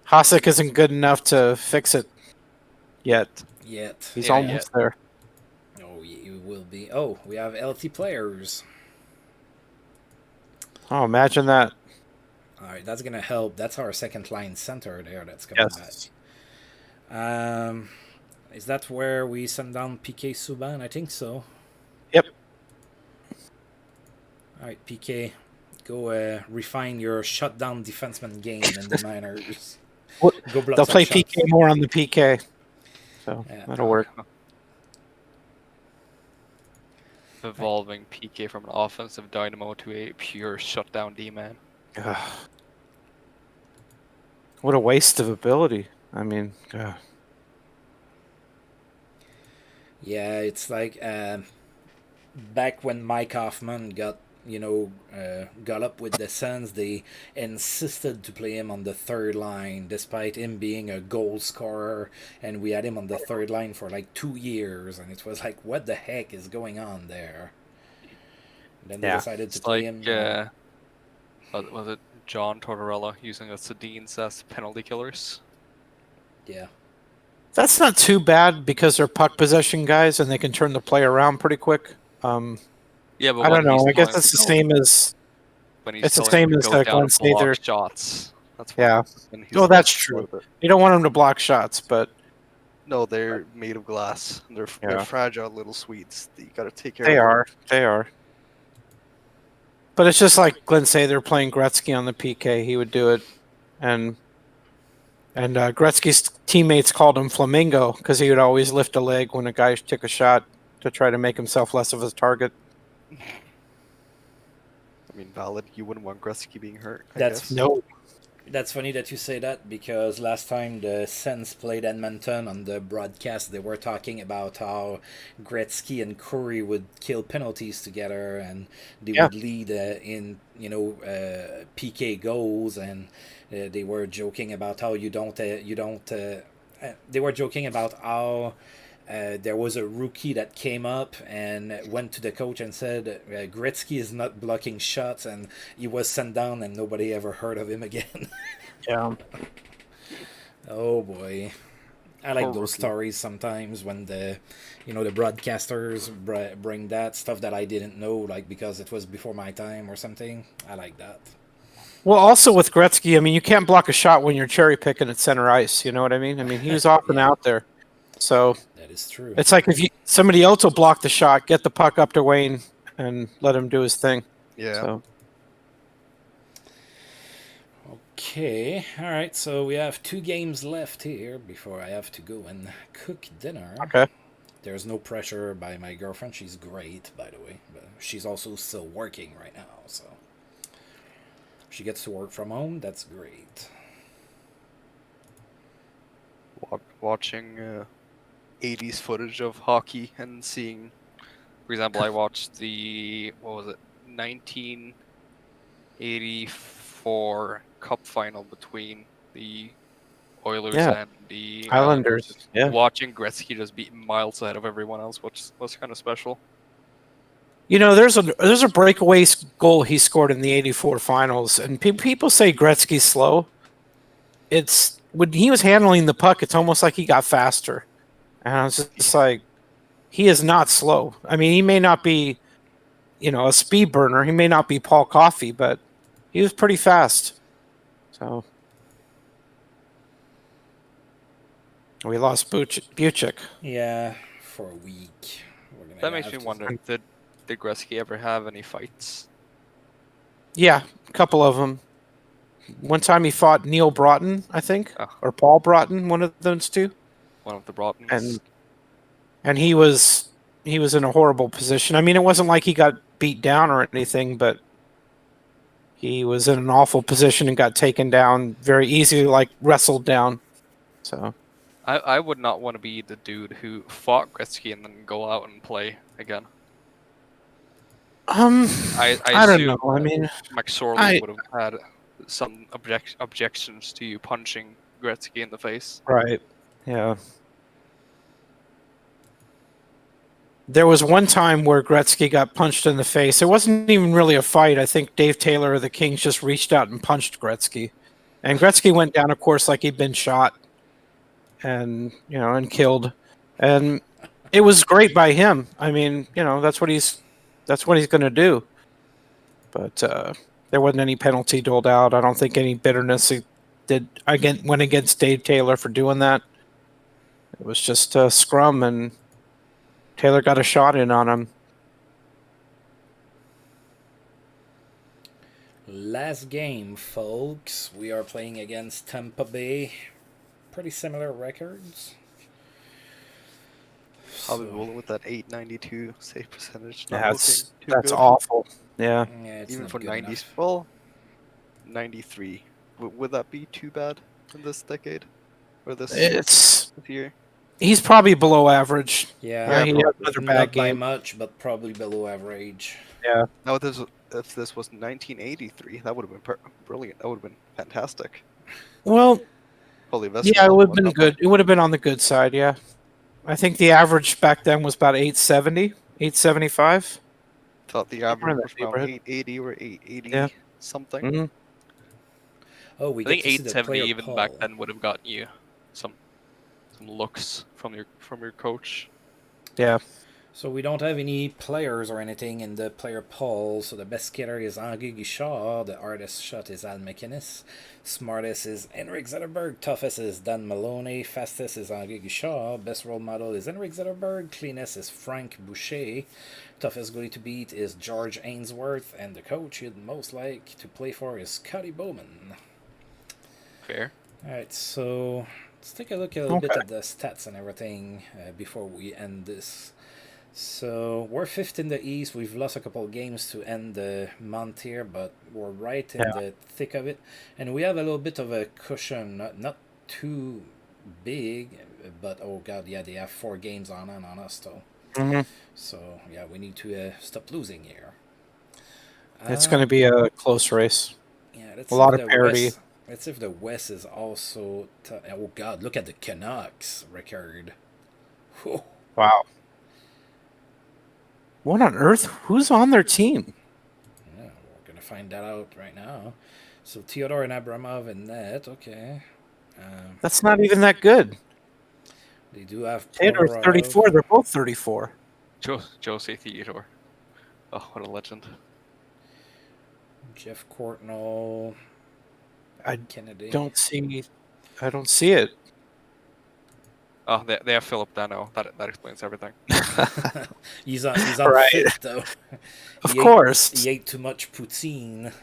Hasek isn't good enough to fix it yet. Yet. He's Yeah, almost there. Oh, you will be. Oh, we have LT players. Oh, imagine that. All right, that's gonna help. That's our second line center there. That's coming Yes. back. Is that where we send down PK Subban? I think so. Yep. All right, PK, go refine your shutdown defenseman game in the minors. Well, Go block They'll some play shots. PK more on the PK. So Yeah. that'll work. Evolving PK from an offensive dynamo to a pure shutdown D-man. Ugh. What a waste of ability. I mean, Yeah, it's like back when Mike Hoffman got got up with the Suns, they insisted to play him on the third line, despite him being a goal scorer, and we had him on the third line for like 2 years, and it was like, what the heck is going on there? Then they Yeah. decided to It's play like, him. was it John Tortorella using the Sedins as penalty killers? Yeah, that's not too bad because they're puck possession guys and they can turn the play around pretty quick. Yeah, but I when don't know. he's I guess telling it's to the go- same as when he's it's the telling same to as, go down Glenn and block Sather. shots. That's Yeah. And he's Oh, that's left true. with it. You don't want them to block shots, but No, they're made of glass. And they're Yeah. fragile little sweets. You got to take care they of. are. They are. But it's just like Glenn Sather playing Gretzky on the PK. He would do it, and Gretzky's teammates called him Flamingo because he would always lift a leg when a guy took a shot to try to make himself less of a target. I mean, valid. You wouldn't want Gretzky being hurt. I That's- guess. No. that's funny that you say that, because last time the Sens played Edmonton on the broadcast, they were talking about how Gretzky and Curry would kill penalties together, and they Yeah. would lead in PK goals, and they were joking about how they were joking about how there was a rookie that came up and went to the coach and said Gretzky is not blocking shots, and he was sent down and nobody ever heard of him again. Yeah. Oh boy, I like Poor those rookie. stories sometimes when the broadcasters bring that stuff that I didn't know, like because it was before my time or something. I like that. Well, also with Gretzky, I mean, you can't block a shot when you're cherry picking at center ice. You know what I mean? I mean, he was often Yeah. out there. So That is true. it's like if somebody else will block the shot, get the puck up to Wayne and let him do his thing. Yeah. So Okay, all right. So we have 2 games left here before I have to go and cook dinner. okay. There's no pressure by my girlfriend. She's great, by the way, but she's also still working right now, so she gets to work from home. That's great. Watching 80s footage of hockey and seeing. For example, I watched the 1984 Cup final between the Oilers Yeah. and the Islanders. Yeah. Watching Gretzky just beat miles ahead of everyone else, which was kind of special. You know, there's a breakaway goal he scored in the '84 finals, and people say Gretzky's slow. It's when he was handling the puck, it's almost like he got faster, And I was just like, he is not slow. I mean, he may not be, a speed burner. He may not be Paul Coffey, but he was pretty fast. So we lost Buchik. Yeah, for a week. We're gonna That makes have me to- wonder, did Gretzky ever have any fights? Yeah, a couple of them. One time he fought Neil Broughton, I think, Oh. or Paul Broughton, one of those two, One of the Broughtons. and he was in a horrible position. I mean, it wasn't like he got beat down or anything, but he was in an awful position and got taken down very easily, like wrestled down. So I would not want to be the dude who fought Gretzky and then go out and play again. I I don't assume know. I mean, McSorley would have had some objections to you punching Gretzky in the face. right? Yeah. There was one time where Gretzky got punched in the face. It wasn't even really a fight. I think Dave Taylor of the Kings just reached out and punched Gretzky. And Gretzky went down, of course, like he'd been shot and, and killed. And it was great by him. I mean, that's what he's going to do. But there wasn't any penalty doled out. I don't think any bitterness he went against Dave Taylor for doing that. It was just a scrum, and Taylor got a shot in on him. Last game, folks. We are playing against Tampa Bay. Pretty similar records. I'll be rolling with that 892 save percentage. Not That's looking too good. awful. Yeah. It's Even not for good 90s. enough. Well, 93. Would that be too bad in this decade? Or this year? He's probably below average. Yeah, he had another not bad by game. much, but probably below average. Yeah. Now, if this was 1983, that would have been brilliant. That would have been fantastic. Well, Probably yeah, it would have been good. It would have been on the good side, yeah. I think the average back then was about 870, 875. Thought the Somewhere in average that was around neighborhood. 880 or 880 Yeah. something. Mm-hmm. Oh, we I get think to see the 870 player even poll. back then would have gotten you some looks from your coach. Yeah. So we don't have any players or anything in the player poll. So the best skater is Henri Guichard. The hardest shot is Al McInnes. Smartest is Henrik Zetterberg. Toughest is Dan Maloney. Fastest is Henri Guichard. Best role model is Henrik Zetterberg. Cleanest is Frank Boucher. Toughest goalie to beat is George Ainsworth. And the coach you'd most like to play for is Scotty Bowman. Fair. Alright, so let's take a look a little bit at the stats and everything before we end this. So we're fifth in the East. We've lost a couple of games to end the month here, but we're right in the thick of it. And we have a little bit of a cushion, not too big, but oh god, yeah, they have 4 games on us though. Mm-hmm. So yeah, we need to stop losing here. It's going to be a close race. Yeah, let's A see lot if of the parity. West, let's see if the West is also. Oh god, look at the Canucks record. Whew. Wow. What on earth? Who's on their team? Yeah, we're gonna find that out right now. So Theodore and Abramov in net. Okay. That's not even that good. They do have Taylor's Provorov, 34. They're both 34. Josie Theodore. Oh, what a legend. Jeff Courtnall. I Kennedy. I don't see it. Oh, they have Philip Dano. That explains everything. he's on Right. fit though. Of course. He ate too much poutine.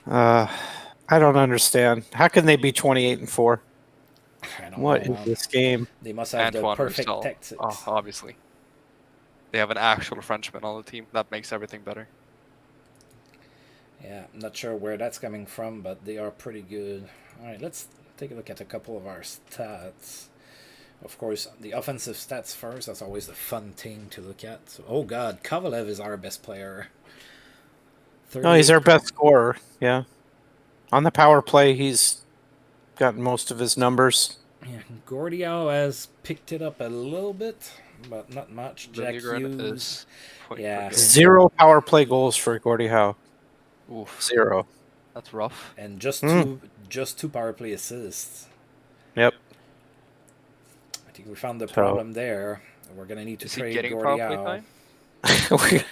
I don't understand. How can they be 28-4? I don't What know, is man. this game? They must have Antoine the perfect Roussel. tactics. Oh, obviously. They have an actual Frenchman on the team. That makes everything better. Yeah, I'm not sure where that's coming from, but they are pretty good. All right, let's take a look at a couple of our stats. Of course, the offensive stats first. That's always the fun thing to look at. So, oh God, Kovalev is our best player. No, he's our best scorer. Yeah. On the power play, he's gotten most of his numbers. Yeah, Gordiow has picked it up a little bit, but not much. Jack Lilligren Hughes. is point Yeah. per game. 0 power play goals for Gordie Howe. Oof, 0. that's rough. And just two power play assists. Yep. think we found the So- problem there. We're gonna need to Is he trade getting Gordie power play Howe. time?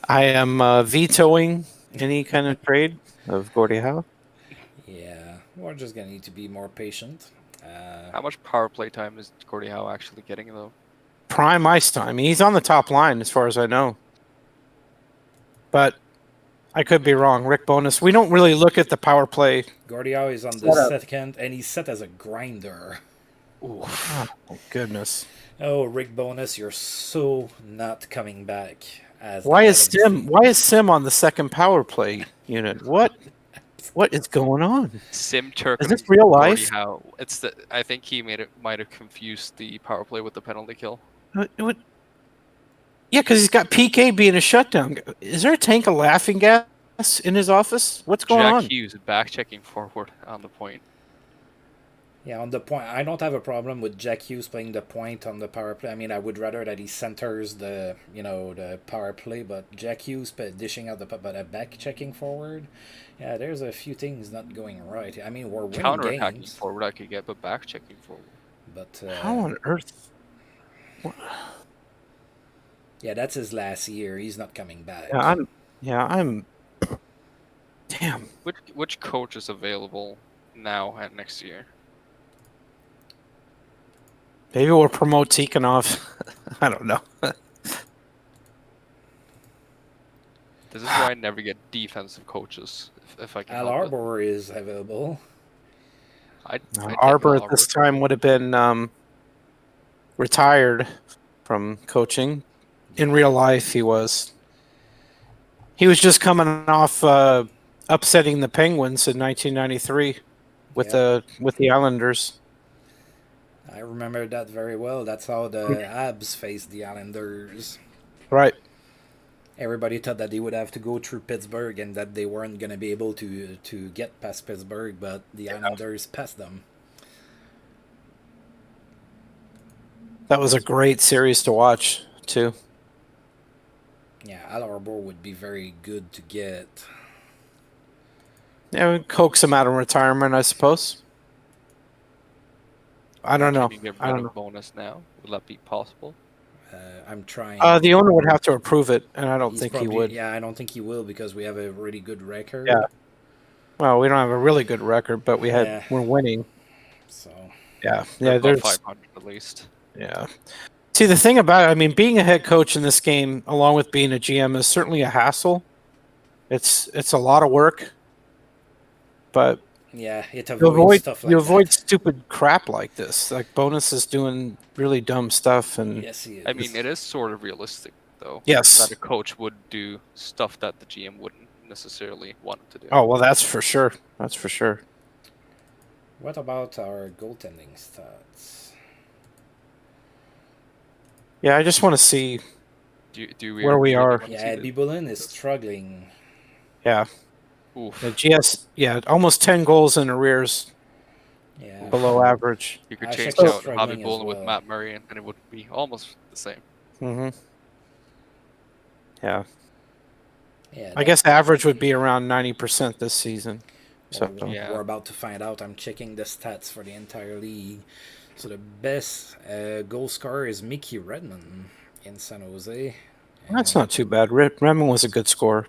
I am vetoing any kind of trade of Gordie Howe. Yeah, we're just gonna need to be more patient. How much power play time is Gordie Howe actually getting though? Prime ice time. He's on the top line as far as I know. But I could be wrong. Rick Bonus. We don't really look at the power play. Gordie Howe is on the Set up. second, and he's set as a grinder. Oh, goodness. Oh, Rick Bonus, you're so not coming back. As Why the is head of the Sim? Why is Sim on the second power play unit? What is going on? Sim Turk. Is this real Gordie life? Howe. I think he might have confused the power play with the penalty kill. What? Yeah, because he's got PK being a shutdown. Is there a tank of laughing gas in his office? What's going Jack on? Hughes back checking forward on the point. Yeah, on the point, I don't have a problem with Jack Hughes playing the point on the power play. I mean, I would rather that he centers the power play, but Jack Hughes dishing out but a back checking forward. Yeah, there's a few things not going right. I mean, we're winning Counter attacking games, forward I could get, but back checking forward. but How on earth? yeah, that's his last year. He's not coming back. I'm. Damn. Which coach is available now and next year? Maybe we'll promote Tikhonov. I don't know. This is why I never get defensive coaches if I can Al help it. Arbor is available. I'd take Arbor Al at this time would have been retired from coaching. In real life, he was. He was just coming off upsetting the Penguins in 1993 with Yeah. the Islanders. I remember that very well. That's how the Habs faced the Islanders. Right. Everybody thought that they would have to go through Pittsburgh and that they weren't going to be able to get past Pittsburgh, but the Islanders passed them. That was a great series to watch, too. Yeah, Al Arbor would be very good to get. Yeah, we coax him out of retirement, I suppose. I don't know. Can you get I rid don't know. of bonus now? Will that be possible? I'm trying. The owner would have to approve it, and I don't He's think he probably- would. Yeah, I don't think he will because we have a really good record. Yeah. Well, we don't have a really good record, but Yeah. we're winning. So Yeah, They're yeah. above There's 500 at least. yeah. See, the thing about it, I mean, being a head coach in this game, along with being a GM, is certainly a hassle. It's a lot of work, but yeah, it you avoids stuff like you avoid that. stupid crap like this. Like Bonus is doing really dumb stuff, and Yes, he is. I mean, it is sort of realistic though. Yes. That a coach would do stuff that the GM wouldn't necessarily want him to do. oh well, that's for sure. That's for sure. What about our goaltending stats? Yeah, I just want to see. Do Where we really are. want to Yeah, see Bibulin is struggling. Yeah, the- Oof. the GS. Yeah, almost 10 goals in arrears, Yeah. below average. You could I change checked out struggling Javi as Bolin with well. Matt Murray, and it would be almost the same. Mm-hmm. Yeah, Yeah, I guess average would be around 90% this season. So Yeah. we're about to find out. I'm checking the stats for the entire league. So the best goal scorer is Mickey Redmond in San Jose. that's not too bad. Redmond was a good scorer.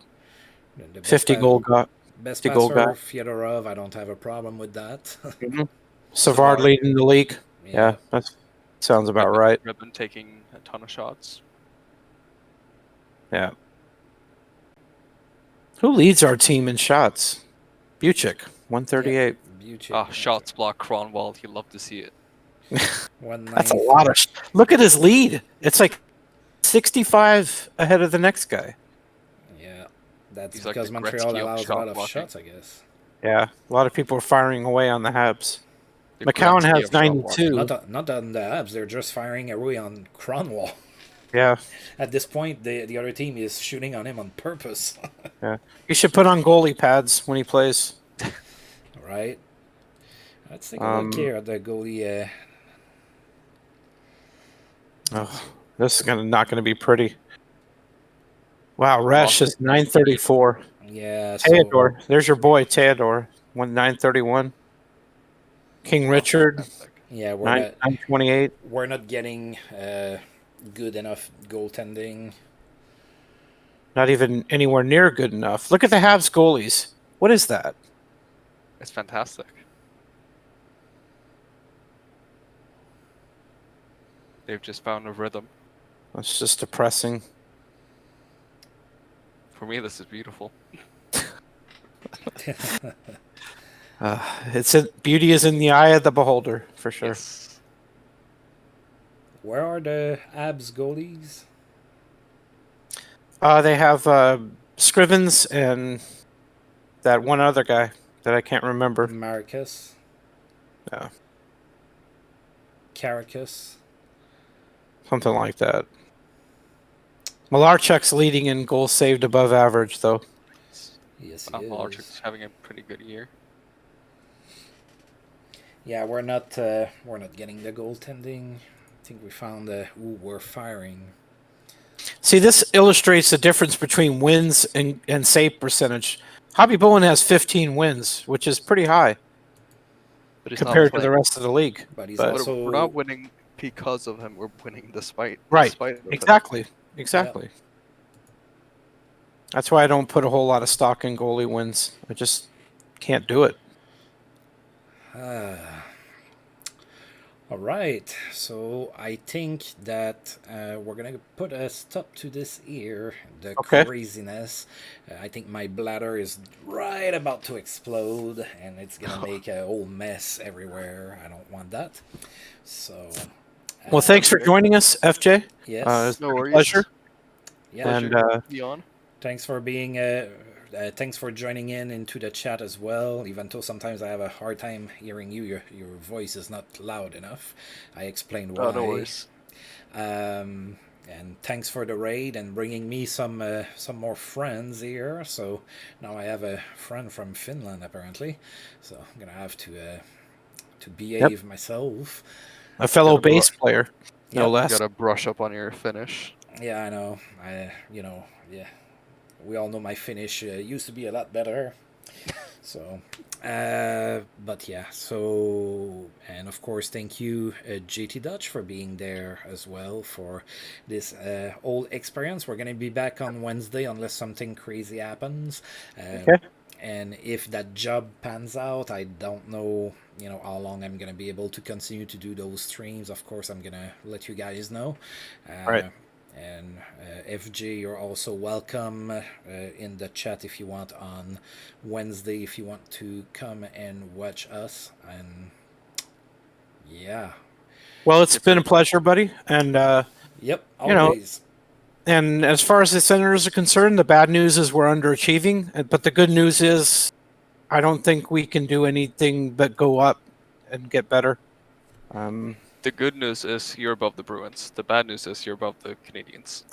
The best 50 goal got. Best 50 goal passer, guy. Fyodorov. I don't have a problem with that. Savard leading the league. Yeah, that sounds about right. Ribbon taking a ton of shots. Yeah. Who leads our team in shots? Buchik, 138. Buchik, Ah, shots block Cronwall. You love to see it. 194. That's a lot of. Look at his lead. It's like 65 ahead of the next guy. Yeah, that's He's like because the Montreal Gretzky of allows a shot lot of blocking. shots, I guess. Yeah, a lot of people are firing away on the Habs. The McCown Gretzky has of shot 92. blocking. Not on the Habs. They're just firing away on Cronwall. Yeah, At this point, the other team is shooting on him on purpose. yeah. You should put on goalie pads when he plays. Right? Let's take a look here at the goalie. Oh, this is not going to be pretty. Wow, Resch is 934. Yeah, so Theodore, there's your boy Theodore, 931. King Richard, Yeah, we're not 928. we're not getting good enough goaltending. Not even anywhere near good enough. Look at the Habs goalies. What is that? It's fantastic. They've just found a rhythm. That's just depressing. For me, this is beautiful. Beauty is in the eye of the beholder, for sure. Yes. Where are the Abs goalies? They have Scrivens and that one other guy that I can't remember. Marcus. Yeah. Caracas. Something like that. Malarchuk's leading in goals saved above average, though. Yes, he Malarchuk's is. having a pretty good year. Yeah, we're not getting the goaltending. I think we found who we're firing. See, this illustrates the difference between wins and save percentage. Hobby Bowen has 15 wins, which is pretty high But he's compared not to the playing. rest of the league. But he's But- also We're not winning because of him. We're winning despite. Right. Despite of him. Exactly. That's why I don't put a whole lot of stock in goalie wins. I just can't do it. All right, so I think that we're gonna put a stop to this here, the Okay. craziness. I think my bladder is right about to explode, and it's gonna make a whole mess everywhere. I don't want that. So, Well, thanks for joining us, FJ. yes, It's No been a worries. pleasure. yeah. And Be on. Thanks for being. Thanks for joining in into the chat as well. Even though sometimes I have a hard time hearing you, your voice is not loud enough. I explained why. Oh, no worries. And thanks for the raid and bringing me some more friends here. So now I have a friend from Finland apparently. So I'm gonna have to behave myself. a fellow Gotta bass player, no Yep. less. You gotta brush up on your Finnish. Yeah, I know. Yeah. We all know my Finnish used to be a lot better. So, but yeah, so, and of course, thank you, JTDutch, for being there as well for this whole experience. We're going to be back on Wednesday unless something crazy happens. Okay. And if that job pans out, I don't know, how long I'm going to be able to continue to do those streams. Of course, I'm going to let you guys know. Right. And FJ, you're also welcome in the chat if you want on Wednesday, if you want to come and watch us. And yeah. Well, it's been a pleasure, buddy. And Yep, You know, always. and as far as the Senators are concerned, the bad news is we're underachieving. But the good news is, I don't think we can do anything but go up and get better. The good news is you're above the Bruins. The bad news is you're above the Canadians.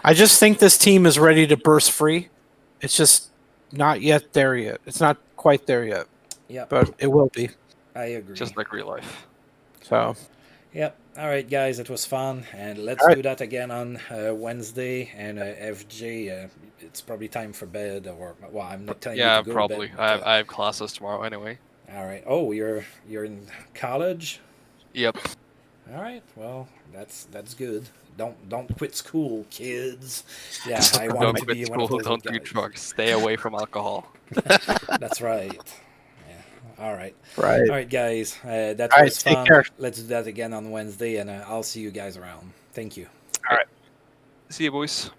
I just think this team is ready to burst free. It's just not yet there yet. It's not quite there yet, Yep, but it will be. I agree. Just like real life. So, Yep. All right, guys, it was fun, and let's All right. do that again on Wednesday. And FJ, it's probably time for bed, or well, I'm not telling Yeah, you to go probably. to bed. I have classes tomorrow anyway. All right. Oh, you're in college. Yep. All right. Well, that's good. Don't quit school, kids. Yeah, I want Don't to be quit one of school, those don't do guys. drugs. Stay away from alcohol. That's right. Yeah. All right. right. All right, guys. That All right, was take fun. care. Let's do that again on Wednesday, and I'll see you guys around. Thank you. See you, boys.